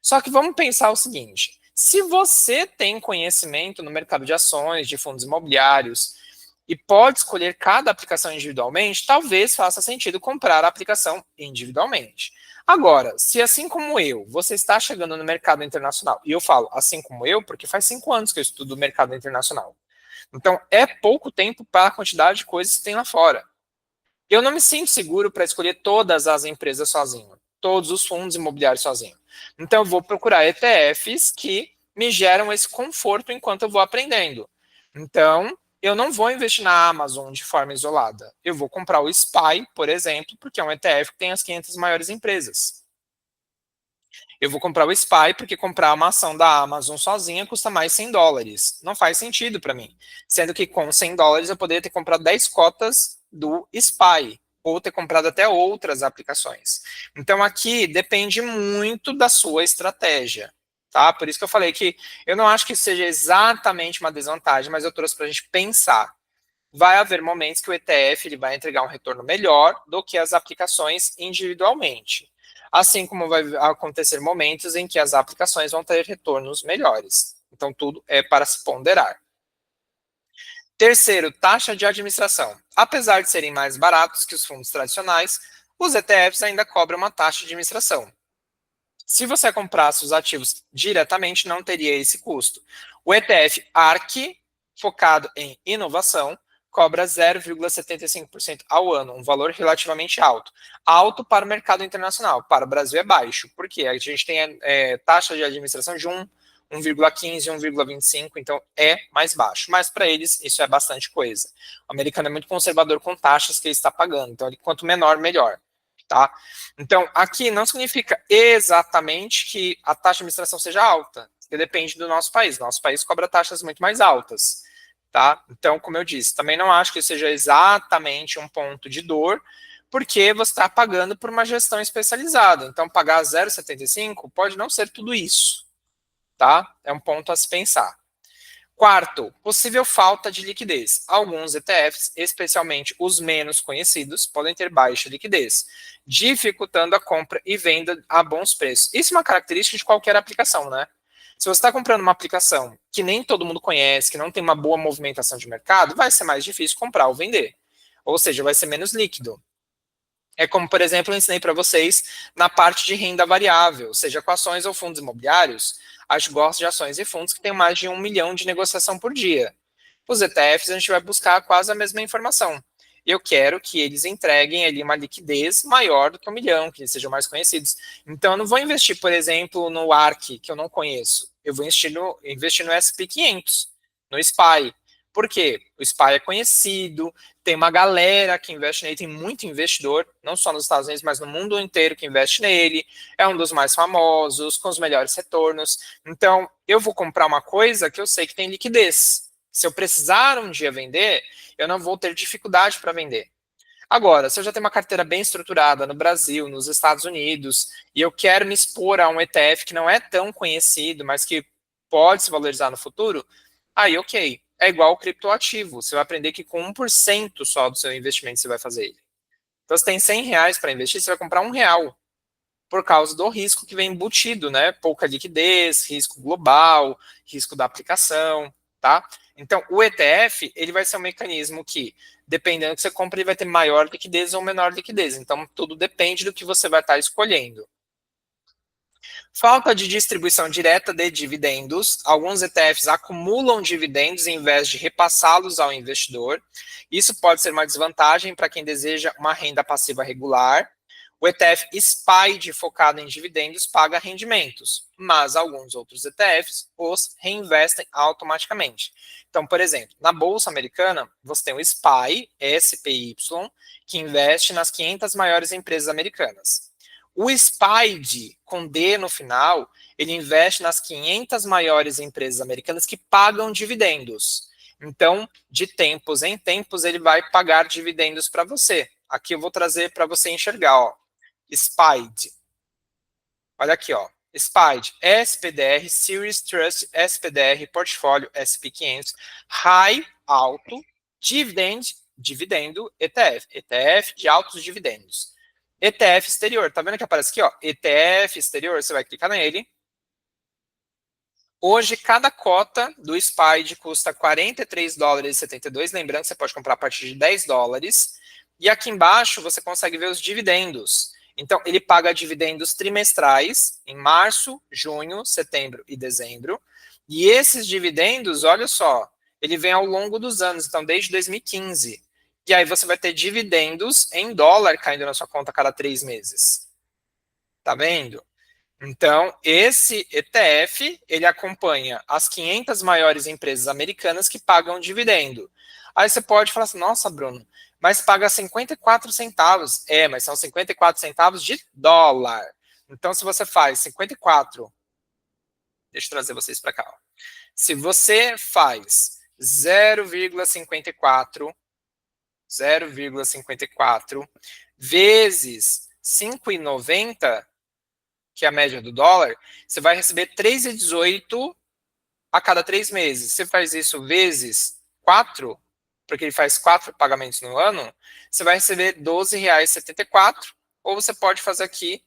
Só que vamos pensar o seguinte: se você tem conhecimento no mercado de ações, de fundos imobiliários, e pode escolher cada aplicação individualmente, talvez faça sentido comprar a aplicação individualmente. Agora, se assim como eu, você está chegando no mercado internacional, e eu falo assim como eu, porque faz 5 anos que eu estudo o mercado internacional. Então, é pouco tempo para a quantidade de coisas que tem lá fora. Eu não me sinto seguro para escolher todas as empresas sozinho, todos os fundos imobiliários sozinho. Então, eu vou procurar ETFs que me geram esse conforto enquanto eu vou aprendendo. Então, eu não vou investir na Amazon de forma isolada. Eu vou comprar o SPY, por exemplo, porque é um ETF que tem as 500 maiores empresas. Eu vou comprar o SPY porque comprar uma ação da Amazon sozinha custa mais US$ 100. Não faz sentido para mim. Sendo que com US$ 100 eu poderia ter comprado 10 cotas do SPY ou ter comprado até outras aplicações. Então aqui depende muito da sua estratégia. Tá? Por isso que eu falei que eu não acho que seja exatamente uma desvantagem, mas eu trouxe para a gente pensar. Vai haver momentos que o ETF ele vai entregar um retorno melhor do que as aplicações individualmente. Assim como vai acontecer momentos em que as aplicações vão ter retornos melhores. Então, tudo é para se ponderar. Terceiro, taxa de administração. Apesar de serem mais baratos que os fundos tradicionais, os ETFs ainda cobram uma taxa de administração. Se você comprasse os ativos diretamente, não teria esse custo. O ETF ARK, focado em inovação, cobra 0,75% ao ano, um valor relativamente alto. Alto para o mercado internacional, para o Brasil é baixo, porque a gente tem taxa de administração de 1,15, 1,25, então é mais baixo. Mas para eles isso é bastante coisa. O americano é muito conservador com taxas que ele está pagando, então quanto menor, melhor. Tá? Então, aqui não significa exatamente que a taxa de administração seja alta, porque depende do nosso país. Nosso país cobra taxas muito mais altas. Tá? Então, como eu disse, também não acho que seja exatamente um ponto de dor, porque você está pagando por uma gestão especializada. Então, pagar 0,75 pode não ser tudo isso. Tá? É um ponto a se pensar. Quarto, possível falta de liquidez. Alguns ETFs, especialmente os menos conhecidos, podem ter baixa liquidez, dificultando a compra e venda a bons preços. Isso é uma característica de qualquer aplicação, né? Se você está comprando uma aplicação que nem todo mundo conhece, que não tem uma boa movimentação de mercado, vai ser mais difícil comprar ou vender. Ou seja, vai ser menos líquido. É como, por exemplo, eu ensinei para vocês na parte de renda variável, seja com ações ou fundos imobiliários. A gente gosta de ações e fundos que têm mais de 1 milhão de negociação por dia. Os ETFs, a gente vai buscar quase a mesma informação. Eu quero que eles entreguem ali uma liquidez maior do que 1 milhão, que eles sejam mais conhecidos. Então, eu não vou investir, por exemplo, no ARK, que eu não conheço. Eu vou investir no SP500, no SPY. Por quê? O SPY é conhecido, tem uma galera que investe nele, tem muito investidor, não só nos Estados Unidos, mas no mundo inteiro que investe nele. É um dos mais famosos, com os melhores retornos. Então, eu vou comprar uma coisa que eu sei que tem liquidez. Se eu precisar um dia vender, eu não vou ter dificuldade para vender. Agora, se eu já tenho uma carteira bem estruturada no Brasil, nos Estados Unidos, e eu quero me expor a um ETF que não é tão conhecido, mas que pode se valorizar no futuro, aí ok. É igual ao criptoativo. Você vai aprender que com 1% só do seu investimento você vai fazer ele. Então, você tem R$ 100 para investir, você vai comprar R$ 1 por causa do risco que vem embutido, né? Pouca liquidez, risco global, risco da aplicação, tá? Então, o ETF, ele vai ser um mecanismo que, dependendo do que você compra, ele vai ter maior liquidez ou menor liquidez. Então, tudo depende do que você vai estar escolhendo. Falta de distribuição direta de dividendos. Alguns ETFs acumulam dividendos em vez de repassá-los ao investidor. Isso pode ser uma desvantagem para quem deseja uma renda passiva regular. O ETF SPY, focado em dividendos, paga rendimentos, mas alguns outros ETFs os reinvestem automaticamente. Então, por exemplo, na Bolsa Americana, você tem o SPY, SPY, que investe nas 500 maiores empresas americanas. O SPY, com D no final, ele investe nas 500 maiores empresas americanas que pagam dividendos. Então, de tempos em tempos, ele vai pagar dividendos para você. Aqui eu vou trazer para você enxergar, ó. SPY. Olha aqui, ó. SPY, SPDR, Series Trust, SPDR, Portfólio, SP500, High, alto, dividendo, ETF. ETF de altos dividendos. ETF exterior, tá vendo que aparece aqui, ó? ETF exterior, você vai clicar nele. Hoje, cada cota do SPY custa $43,72. Lembrando que você pode comprar a partir de $10. E aqui embaixo você consegue ver os dividendos. Então, ele paga dividendos trimestrais em março, junho, setembro e dezembro. E esses dividendos, olha só, ele vem ao longo dos anos, então desde 2015. E aí você vai ter dividendos em dólar caindo na sua conta a cada 3 meses. Tá vendo? Então, esse ETF, ele acompanha as 500 maiores empresas americanas que pagam dividendo. Aí você pode falar assim, nossa, Bruno, mas paga 54 centavos. É, mas são 54 centavos de dólar. Então, se você faz 54, deixa eu trazer vocês para cá. Ó. Se você faz 0,54 vezes 5,90, que é a média do dólar, você vai receber 3,18 a cada 3 meses. Você faz isso vezes 4, porque ele faz 4 pagamentos no ano, você vai receber R$12,74, ou você pode fazer aqui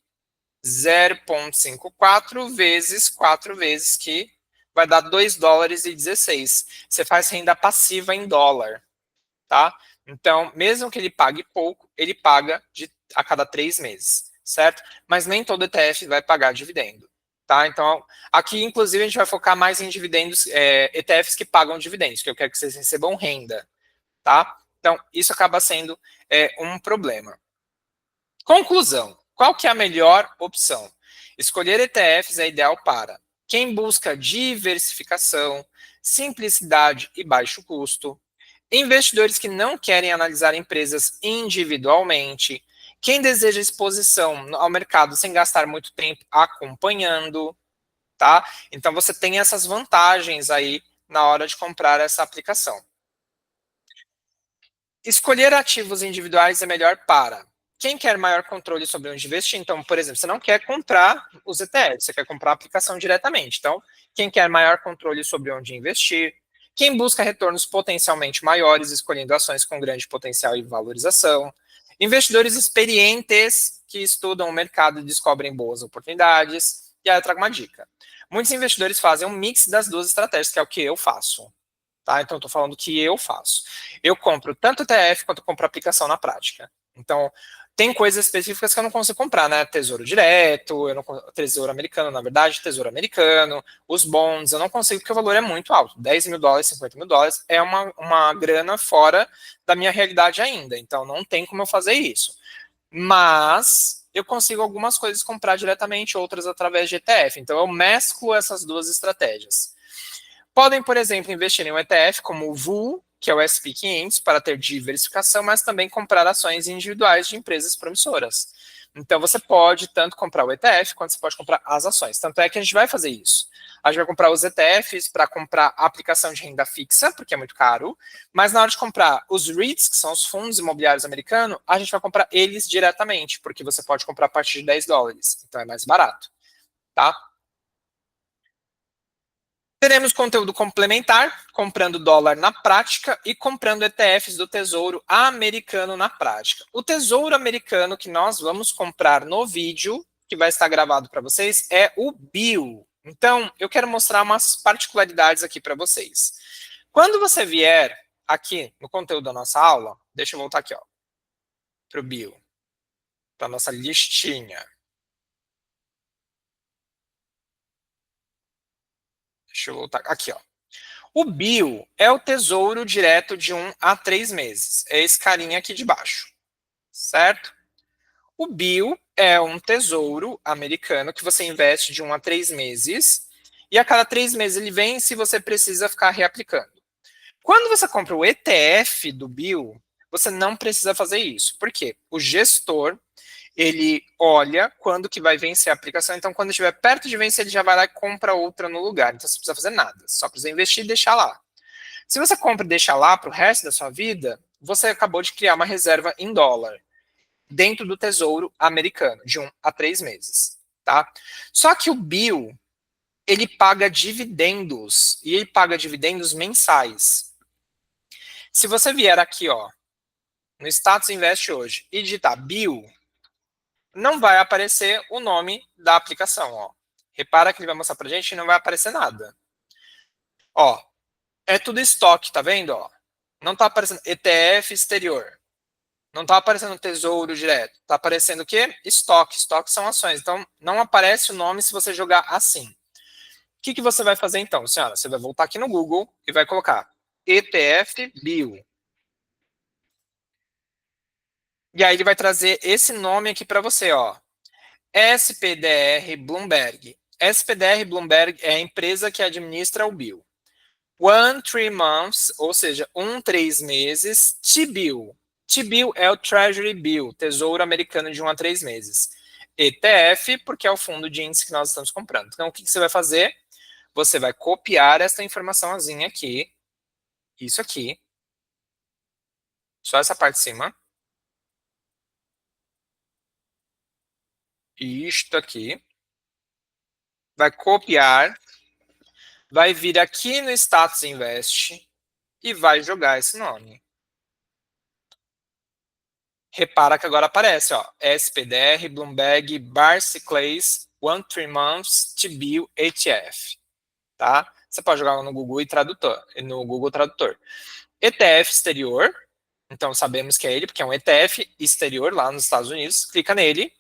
0,54 vezes 4 vezes, que vai dar $2,16. Você faz renda passiva em dólar, tá? Então, mesmo que ele pague pouco, ele paga a cada 3 meses, certo? Mas nem todo ETF vai pagar dividendo, tá? Então, aqui, inclusive, a gente vai focar mais em dividendos, ETFs que pagam dividendos, que eu quero que vocês recebam renda, tá? Então, isso acaba sendo um problema. Conclusão. Qual que é a melhor opção? Escolher ETFs é ideal para quem busca diversificação, simplicidade e baixo custo, investidores que não querem analisar empresas individualmente, quem deseja exposição ao mercado sem gastar muito tempo acompanhando, tá? Então você tem essas vantagens aí na hora de comprar essa aplicação. Escolher ativos individuais é melhor para quem quer maior controle sobre onde investir. Então, por exemplo, você não quer comprar os ETFs, você quer comprar a aplicação diretamente. Então, quem quer maior controle sobre onde investir, quem busca retornos potencialmente maiores, escolhendo ações com grande potencial e valorização, investidores experientes que estudam o mercado e descobrem boas oportunidades. E aí eu trago uma dica. Muitos investidores fazem um mix das duas estratégias, que é o que eu faço. Tá? Então, eu estou falando que eu faço. Eu compro tanto ETF quanto eu compro aplicação na prática. Então, tem coisas específicas que eu não consigo comprar, né? Tesouro direto, tesouro americano, na verdade, tesouro americano, os bonds, eu não consigo porque o valor é muito alto. $10.000, $50.000 é uma grana fora da minha realidade ainda. Então, não tem como eu fazer isso. Mas eu consigo algumas coisas comprar diretamente, outras através de ETF. Então, eu mesclo essas duas estratégias. Podem, por exemplo, investir em um ETF como o VUL, que é o SP500, para ter diversificação, mas também comprar ações individuais de empresas promissoras. Então, você pode tanto comprar o ETF, quanto você pode comprar as ações. Tanto é que a gente vai fazer isso. A gente vai comprar os ETFs para comprar a aplicação de renda fixa, porque é muito caro, mas na hora de comprar os REITs, que são os fundos imobiliários americanos, a gente vai comprar eles diretamente, porque você pode comprar a partir de $10. Então, é mais barato, tá? Teremos conteúdo complementar, comprando dólar na prática e comprando ETFs do Tesouro Americano na prática. O Tesouro Americano que nós vamos comprar no vídeo, que vai estar gravado para vocês, é o BIL. Então, eu quero mostrar umas particularidades aqui para vocês. Quando você vier aqui no conteúdo da nossa aula, deixa eu voltar aqui, ó, para o BIL, para a nossa listinha. Deixa eu voltar. Aqui, ó. O BIL é o Tesouro Direto de 1 a 3 meses. É esse carinha aqui de baixo, certo? O BIL é um tesouro americano que você investe de 1 a 3 meses e a cada 3 meses ele vence e você precisa ficar reaplicando. Quando você compra o ETF do BIL, você não precisa fazer isso. Por quê? O gestor, ele olha quando que vai vencer a aplicação, então quando estiver perto de vencer, ele já vai lá e compra outra no lugar. Então você não precisa fazer nada, só precisa investir e deixar lá. Se você compra e deixa lá para o resto da sua vida, você acabou de criar uma reserva em dólar dentro do Tesouro Americano, de 1 a 3 meses. Tá? Só que o BIL, ele paga dividendos, e ele paga dividendos mensais. Se você vier aqui, ó, no Status Invest hoje, e digitar BIL, não vai aparecer o nome da aplicação, ó. Repara que ele vai mostrar pra gente e não vai aparecer nada. Ó, é tudo estoque, tá vendo, ó? Não tá aparecendo ETF exterior. Não tá aparecendo tesouro direto. Tá aparecendo o quê? Estoque. Estoque são ações. Então, não aparece o nome se você jogar assim. O que você vai fazer então, senhora? Você vai voltar aqui no Google e vai colocar ETF BIL. E aí ele vai trazer esse nome aqui para você, ó. SPDR Bloomberg. SPDR Bloomberg é a empresa que administra o BIL. 1-3 months, ou seja, 3 meses, T-Bill. T-Bill é o Treasury Bill, Tesouro Americano de 1 a 3 meses. ETF, porque é o fundo de índice que nós estamos comprando. Então, o que você vai fazer? Você vai copiar essa informaçãozinha aqui, isso aqui, só essa parte de cima, isto aqui, vai copiar, vai vir aqui no Status Invest e vai jogar esse nome. Repara que agora aparece, ó, SPDR, Bloomberg, Barclays, 1-3 months, T-Bill, ETF, tá? Você pode jogar no Google Tradutor, no Google Tradutor. ETF exterior, então sabemos que é ele, porque é um ETF exterior lá nos Estados Unidos. Clica nele.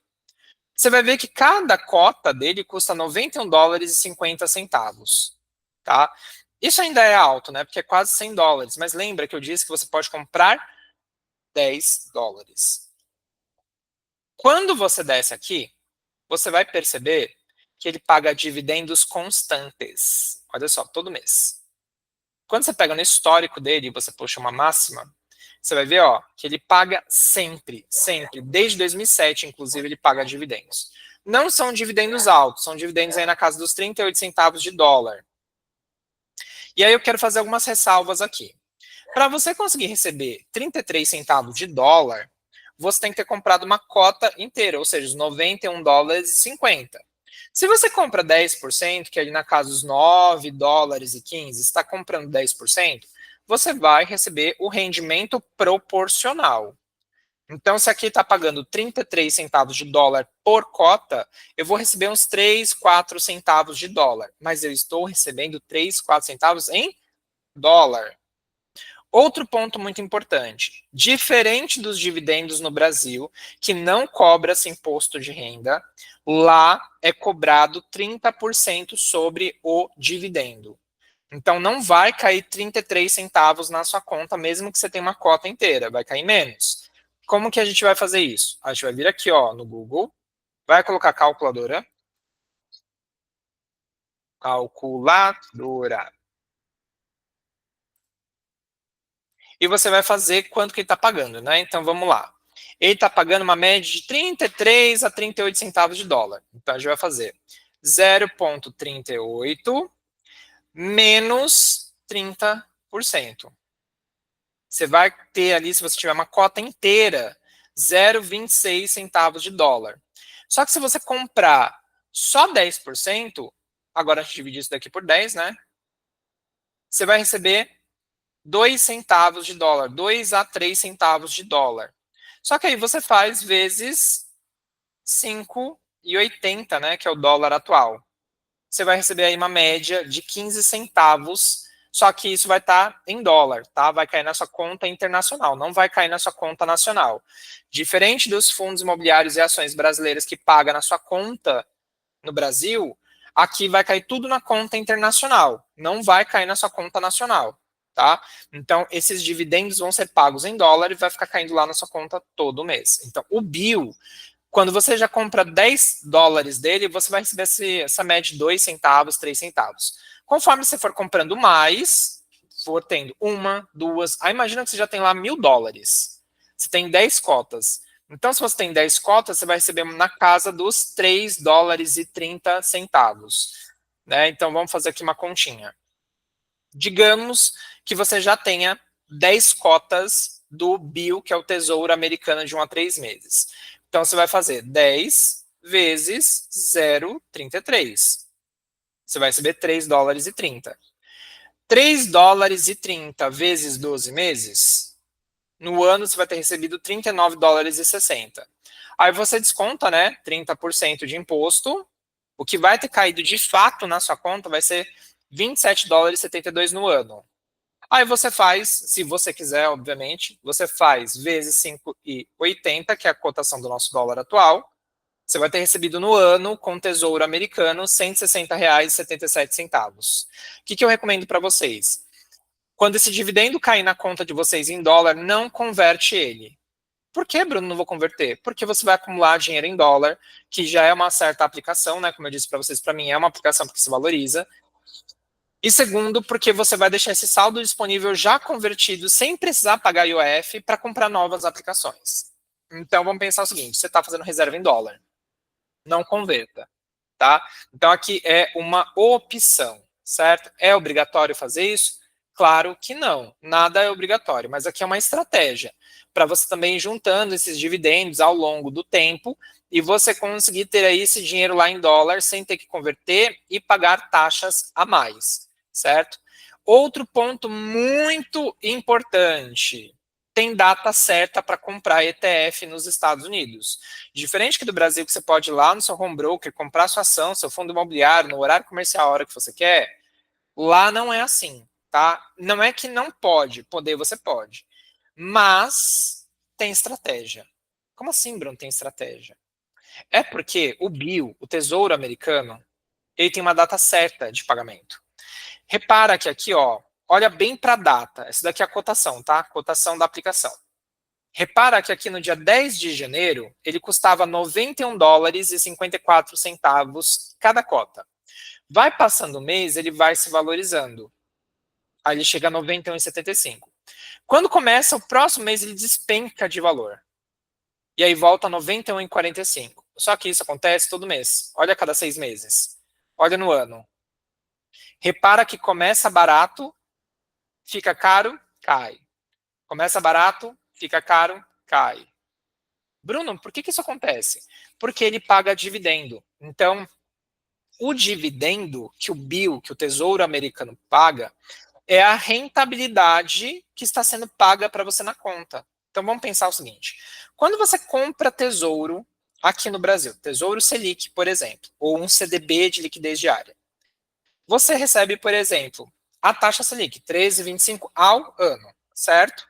Você vai ver que cada cota dele custa 91 dólares e 50 centavos, tá? Isso ainda é alto, né? Porque é quase 100 dólares. Mas lembra que eu disse que você pode comprar 10 dólares. Quando você desce aqui, você vai perceber que ele paga dividendos constantes. Olha só, todo mês. Quando você pega no histórico dele e você puxa uma máxima, você vai ver, ó, que ele paga sempre, sempre. Desde 2007, inclusive, ele paga dividendos. Não são dividendos altos, são dividendos aí na casa dos 38 centavos de dólar. E aí eu quero fazer algumas ressalvas aqui. Para você conseguir receber 33 centavos de dólar, você tem que ter comprado uma cota inteira, ou seja, os 91 dólares e 50. Se você compra 10%, que é ali na casa dos 9 dólares e 15, está comprando 10%, você vai receber o rendimento proporcional. Então, se aqui está pagando 33 centavos de dólar por cota, eu vou receber uns 3, 4 centavos de dólar. Mas eu estou recebendo 3, 4 centavos em dólar. Outro ponto muito importante: diferente dos dividendos no Brasil, que não cobra-se imposto de renda, lá é cobrado 30% sobre o dividendo. Então não vai cair 33 centavos na sua conta, mesmo que você tenha uma cota inteira, vai cair menos. Como que a gente vai fazer isso? A gente vai vir aqui, ó, no Google, vai colocar calculadora. Calculadora. E você vai fazer quanto que ele está pagando, né? Então vamos lá. Ele está pagando uma média de 33 a 38 centavos de dólar. Então a gente vai fazer 0,38 menos 30%. Você vai ter ali, se você tiver uma cota inteira, 0,26 centavos de dólar. Só que se você comprar só 10%, agora a gente divide isso daqui por 10, né? Você vai receber 2 centavos de dólar, 2 a 3 centavos de dólar. Só que aí você faz vezes 5,80, né, que é o dólar atual. Você vai receber aí uma média de 15 centavos, só que isso vai estar em dólar, tá? Vai cair na sua conta internacional, não vai cair na sua conta nacional. Diferente dos fundos imobiliários e ações brasileiras que paga na sua conta no Brasil, aqui vai cair tudo na conta internacional, não vai cair na sua conta nacional, tá? Então, esses dividendos vão ser pagos em dólar e vai ficar caindo lá na sua conta todo mês. Então, o bill, quando você já compra 10 dólares dele, você vai receber essa média de 2 centavos, 3 centavos. Conforme você for comprando mais, for tendo uma, duas, aí imagina que você já tem lá 1.000 dólares. Você tem 10 cotas. Então, se você tem 10 cotas, você vai receber na casa dos 3 dólares e 30 centavos. Né? Então, vamos fazer aqui uma continha. Digamos que você já tenha 10 cotas do bill, que é o Tesouro Americano de 1 a 3 meses. Então, você vai fazer 10 vezes 0,33. Você vai receber 3 dólares e 30. 3 dólares e 30 vezes 12 meses, no ano você vai ter recebido 39 dólares e 60. Aí você desconta, né, 30% de imposto, o que vai ter caído de fato na sua conta vai ser 27 dólares e 72 no ano. Aí você faz, se você quiser, obviamente, você faz vezes 5,80, que é a cotação do nosso dólar atual. Você vai ter recebido no ano, com o Tesouro Americano, R$ 160,77. O que eu recomendo para vocês? Quando esse dividendo cair na conta de vocês em dólar, não converte ele. Por que, Bruno, não vou converter? Porque você vai acumular dinheiro em dólar, que já é uma certa aplicação, né? Como eu disse para vocês, para mim é uma aplicação porque se valoriza. E segundo, porque você vai deixar esse saldo disponível já convertido, sem precisar pagar IOF, para comprar novas aplicações. Então, vamos pensar o seguinte, você está fazendo reserva em dólar. Não converta, tá? Então, aqui é uma opção, certo? É obrigatório fazer isso? Claro que não, nada é obrigatório, mas aqui é uma estratégia para você também ir juntando esses dividendos ao longo do tempo e você conseguir ter aí esse dinheiro lá em dólar sem ter que converter e pagar taxas a mais, certo? Outro ponto muito importante, tem data certa para comprar ETF nos Estados Unidos. Diferente que do Brasil, que você pode ir lá no seu home broker, comprar sua ação, seu fundo imobiliário, no horário comercial, a hora que você quer, lá não é assim, tá? Não é que não pode, poder você pode. Mas tem estratégia. Como assim, Bruno, tem estratégia? É porque o BIL, o Tesouro Americano, ele tem uma data certa de pagamento. Repara que aqui, ó, olha bem para a data. Essa daqui é a cotação, tá? Cotação da aplicação. Repara que aqui no dia 10 de janeiro, ele custava 91 dólares e 54 centavos cada cota. Vai passando o mês, ele vai se valorizando. Aí ele chega a 91,75. Quando começa o próximo mês, ele despenca de valor. E aí volta a 91,45. Só que isso acontece todo mês. Olha a cada 6 meses. Olha no ano. Repara que começa barato, fica caro, cai. Começa barato, fica caro, cai. Bruno, por que isso acontece? Porque ele paga dividendo. Então, o dividendo que o BIL, que o Tesouro Americano paga, é a rentabilidade que está sendo paga para você na conta. Então, vamos pensar o seguinte. Quando você compra tesouro aqui no Brasil, Tesouro Selic, por exemplo, ou um CDB de liquidez diária, você recebe, por exemplo, a taxa Selic, 13,25 ao ano, certo?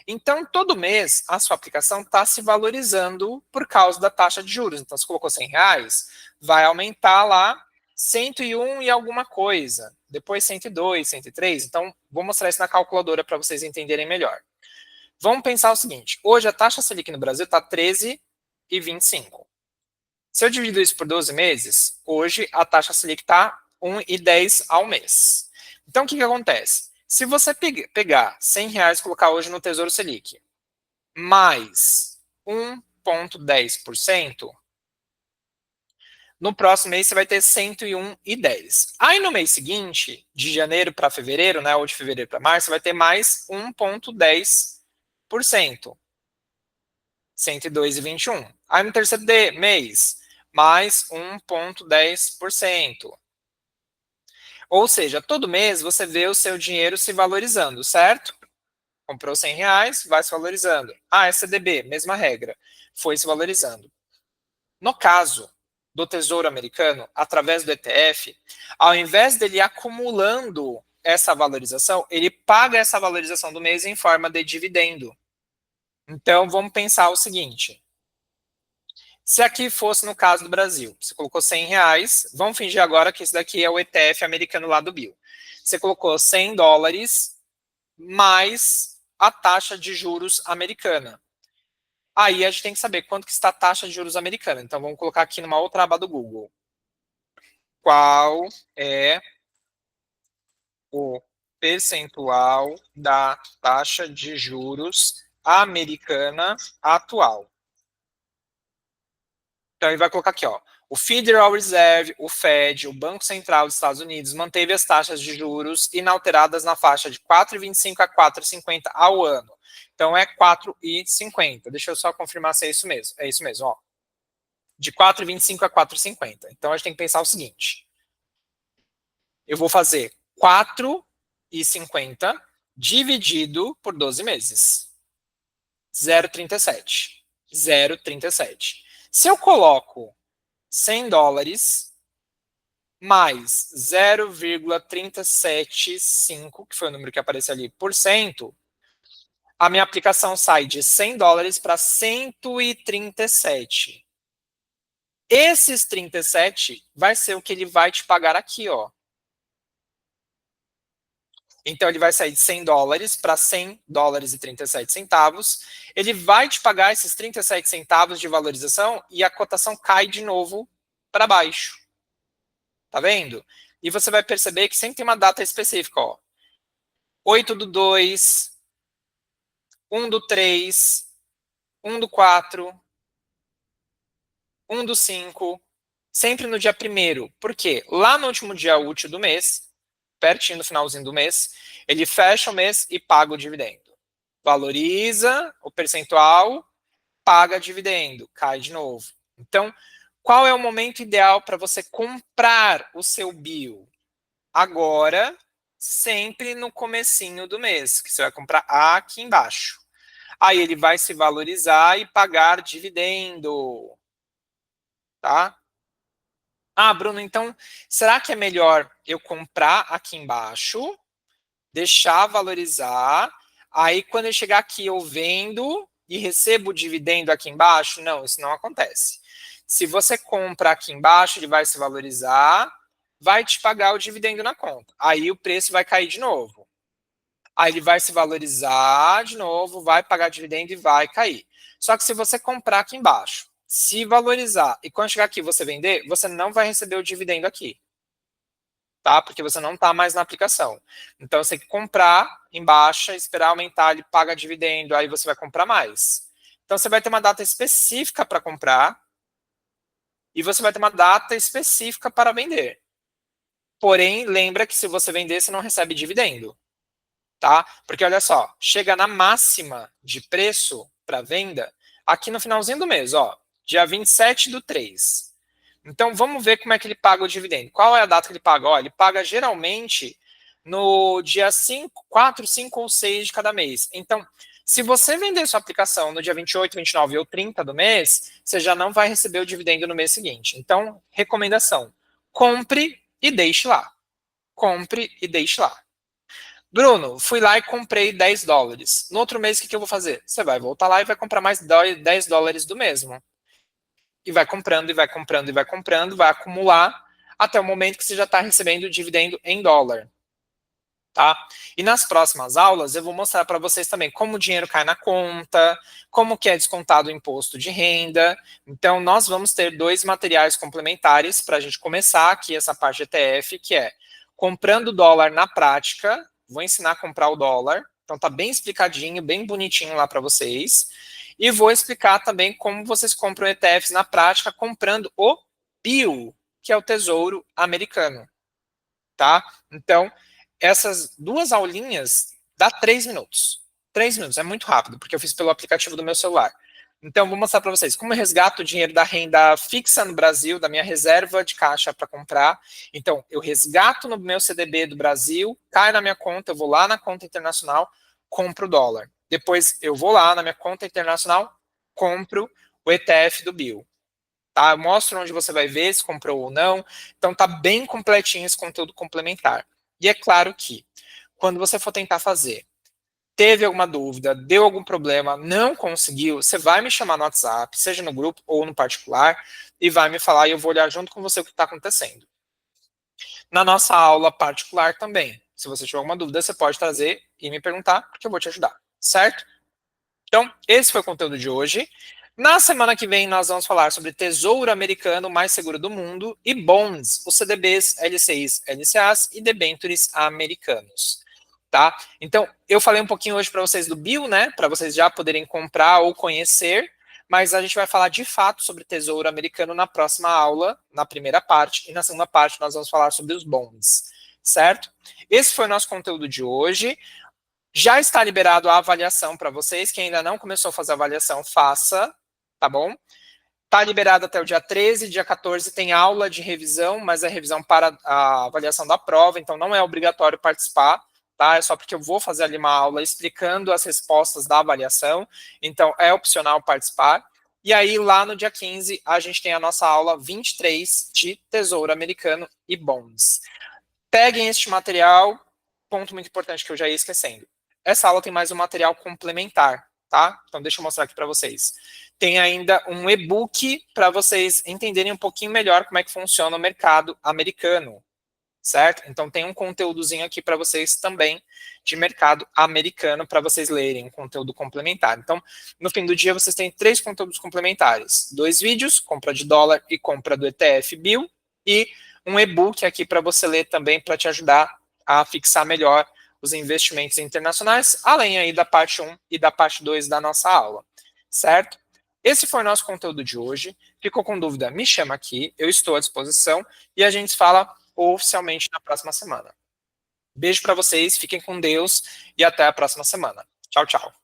Então, todo mês, a sua aplicação está se valorizando por causa da taxa de juros. Então, se colocou R$ 100, vai aumentar lá 101 e alguma coisa. Depois 102, 103. Então, vou mostrar isso na calculadora para vocês entenderem melhor. Vamos pensar o seguinte. Hoje, a taxa Selic no Brasil está 13,25. Se eu divido isso por 12 meses, hoje a taxa Selic está 1,10 ao mês. Então, o que acontece? Se você pegar R$ 100 e colocar hoje no Tesouro Selic, mais 1,10%, no próximo mês você vai ter 101,10. Aí no mês seguinte, de janeiro para fevereiro, né, ou de fevereiro para março, você vai ter mais 1,10%. 102,21. Aí no terceiro mês, mais 1,10%. Ou seja, todo mês você vê o seu dinheiro se valorizando, certo? Comprou R$ 100, vai se valorizando. Ah, é CDB, mesma regra, foi se valorizando. No caso do Tesouro Americano, através do ETF, ao invés dele ir acumulando essa valorização, ele paga essa valorização do mês em forma de dividendo. Então, vamos pensar o seguinte. Se aqui fosse no caso do Brasil, você colocou 100 reais, vamos fingir agora que esse daqui é o ETF americano lá do Bill. Você colocou 100 dólares mais a taxa de juros americana. Aí a gente tem que saber quanto que está a taxa de juros americana. Então vamos colocar aqui numa outra aba do Google. Qual é o percentual da taxa de juros americana atual? Então ele vai colocar aqui, ó. O Federal Reserve, o Fed, o Banco Central dos Estados Unidos, manteve as taxas de juros inalteradas na faixa de 4,25 a 4,50 ao ano. Então é 4,50. Deixa eu só confirmar se é isso mesmo. É isso mesmo, ó. De 4,25 a 4,50. Então a gente tem que pensar o seguinte. Eu vou fazer 4,50 dividido por 12 meses. 0,37. 0,37. Se eu coloco 100 dólares mais 0,375, que foi o número que apareceu ali, por cento, a minha aplicação sai de 100 dólares para 137. Esses 37 vai ser o que ele vai te pagar aqui, ó. Então, ele vai sair de 100 dólares para 100 dólares e 37 centavos. Ele vai te pagar esses 37 centavos de valorização e a cotação cai de novo para baixo. Tá vendo? E você vai perceber que sempre tem uma data específica, ó. 8/2, 1/3, 1/4, 1/5, sempre no dia 1º. Por quê? Lá no último dia útil do mês, pertinho do finalzinho do mês, ele fecha o mês e paga o dividendo. Valoriza o percentual, paga dividendo, cai de novo. Então, qual é o momento ideal para você comprar o seu BIL? Agora, sempre no comecinho do mês, que você vai comprar aqui embaixo. Aí ele vai se valorizar e pagar dividendo. Tá? Ah, Bruno, então, será que é melhor eu comprar aqui embaixo, deixar valorizar, aí quando eu chegar aqui eu vendo e recebo o dividendo aqui embaixo? Não, isso não acontece. Se você compra aqui embaixo, ele vai se valorizar, vai te pagar o dividendo na conta. Aí o preço vai cair de novo. Aí ele vai se valorizar de novo, vai pagar dividendo e vai cair. Só que se você comprar aqui embaixo, se valorizar e quando chegar aqui você vender, você não vai receber o dividendo aqui. Tá? Porque você não está mais na aplicação. Então você tem que comprar em baixa, esperar aumentar, ele paga dividendo, aí você vai comprar mais. Então você vai ter uma data específica para comprar e você vai ter uma data específica para vender. Porém, lembra que se você vender, você não recebe dividendo. Tá? Porque olha só, chega na máxima de preço para venda aqui no finalzinho do mês, ó, dia 27/3. Então vamos ver como é que ele paga o dividendo. Qual é a data que ele paga? Ó, ele paga geralmente no dia 5, 4, 5 ou 6 de cada mês. Então, se você vender sua aplicação no dia 28, 29 ou 30 do mês, você já não vai receber o dividendo no mês seguinte. Então, recomendação: compre e deixe lá. Compre e deixe lá. Bruno, fui lá e comprei 10 dólares. No outro mês, o que eu vou fazer? Você vai voltar lá e vai comprar mais 10 dólares do mesmo. E vai comprando, e vai comprando, e vai comprando, vai acumular até o momento que você já está recebendo o dividendo em dólar. Tá? E nas próximas aulas eu vou mostrar para vocês também como o dinheiro cai na conta, como que é descontado o imposto de renda. Então nós vamos ter 2 materiais complementares para a gente começar aqui essa parte de ETF, que é comprando dólar na prática. Vou ensinar a comprar o dólar. Então tá bem explicadinho, bem bonitinho lá para vocês. E vou explicar também como vocês compram ETFs na prática comprando o BIL, que é o Tesouro Americano. Tá? Então, essas 2 aulinhas dá 3 minutos. 3 minutos, é muito rápido, porque eu fiz pelo aplicativo do meu celular. Então, vou mostrar para vocês como eu resgato o dinheiro da renda fixa no Brasil, da minha reserva de caixa para comprar. Então, eu resgato no meu CDB do Brasil, cai na minha conta, eu vou lá na conta internacional, compro o dólar. Depois, eu vou lá na minha conta internacional, compro o ETF do BIL. Tá? Eu mostro onde você vai ver se comprou ou não. Então, tá bem completinho esse conteúdo complementar. E é claro que, quando você for tentar fazer teve alguma dúvida, deu algum problema, não conseguiu, você vai me chamar no WhatsApp, seja no grupo ou no particular, e vai me falar e eu vou olhar junto com você o que está acontecendo. Na nossa aula particular também, se você tiver alguma dúvida, você pode trazer e me perguntar, porque eu vou te ajudar, certo? Então, esse foi o conteúdo de hoje. Na semana que vem, nós vamos falar sobre Tesouro Americano mais seguro do mundo e bonds, os CDBs, LCIs, LCAs e debentures americanos. Tá? Então, eu falei um pouquinho hoje para vocês do Bill, né? Para vocês já poderem comprar ou conhecer, mas a gente vai falar de fato sobre Tesouro Americano na próxima aula, na primeira parte, e na segunda parte nós vamos falar sobre os bonds, certo? Esse foi o nosso conteúdo de hoje. Já está liberado a avaliação para vocês. Quem ainda não começou a fazer a avaliação, faça, tá bom? Está liberado até o dia 13, dia 14 tem aula de revisão, mas é revisão para a avaliação da prova, então não é obrigatório participar, tá? É só porque eu vou fazer ali uma aula explicando as respostas da avaliação, então é opcional participar. E aí, lá no dia 15, a gente tem a nossa aula 23 de Tesouro Americano e Bonds. Peguem este material, ponto muito importante que eu já ia esquecendo. Essa aula tem mais um material complementar, tá? Então, deixa eu mostrar aqui para vocês. Tem ainda um e-book para vocês entenderem um pouquinho melhor como é que funciona o mercado americano, certo? Então, tem um conteúdozinho aqui para vocês também de mercado americano para vocês lerem, um conteúdo complementar. Então, no fim do dia, vocês têm 3 conteúdos complementares. 2 vídeos, compra de dólar e compra do ETF Bill, e um e-book aqui para você ler também para te ajudar a fixar melhor os investimentos internacionais, além aí da parte 1 e da parte 2 da nossa aula, certo? Esse foi o nosso conteúdo de hoje. Ficou com dúvida? Me chama aqui, eu estou à disposição e a gente se fala oficialmente na próxima semana. Beijo para vocês, fiquem com Deus e até a próxima semana. Tchau, tchau.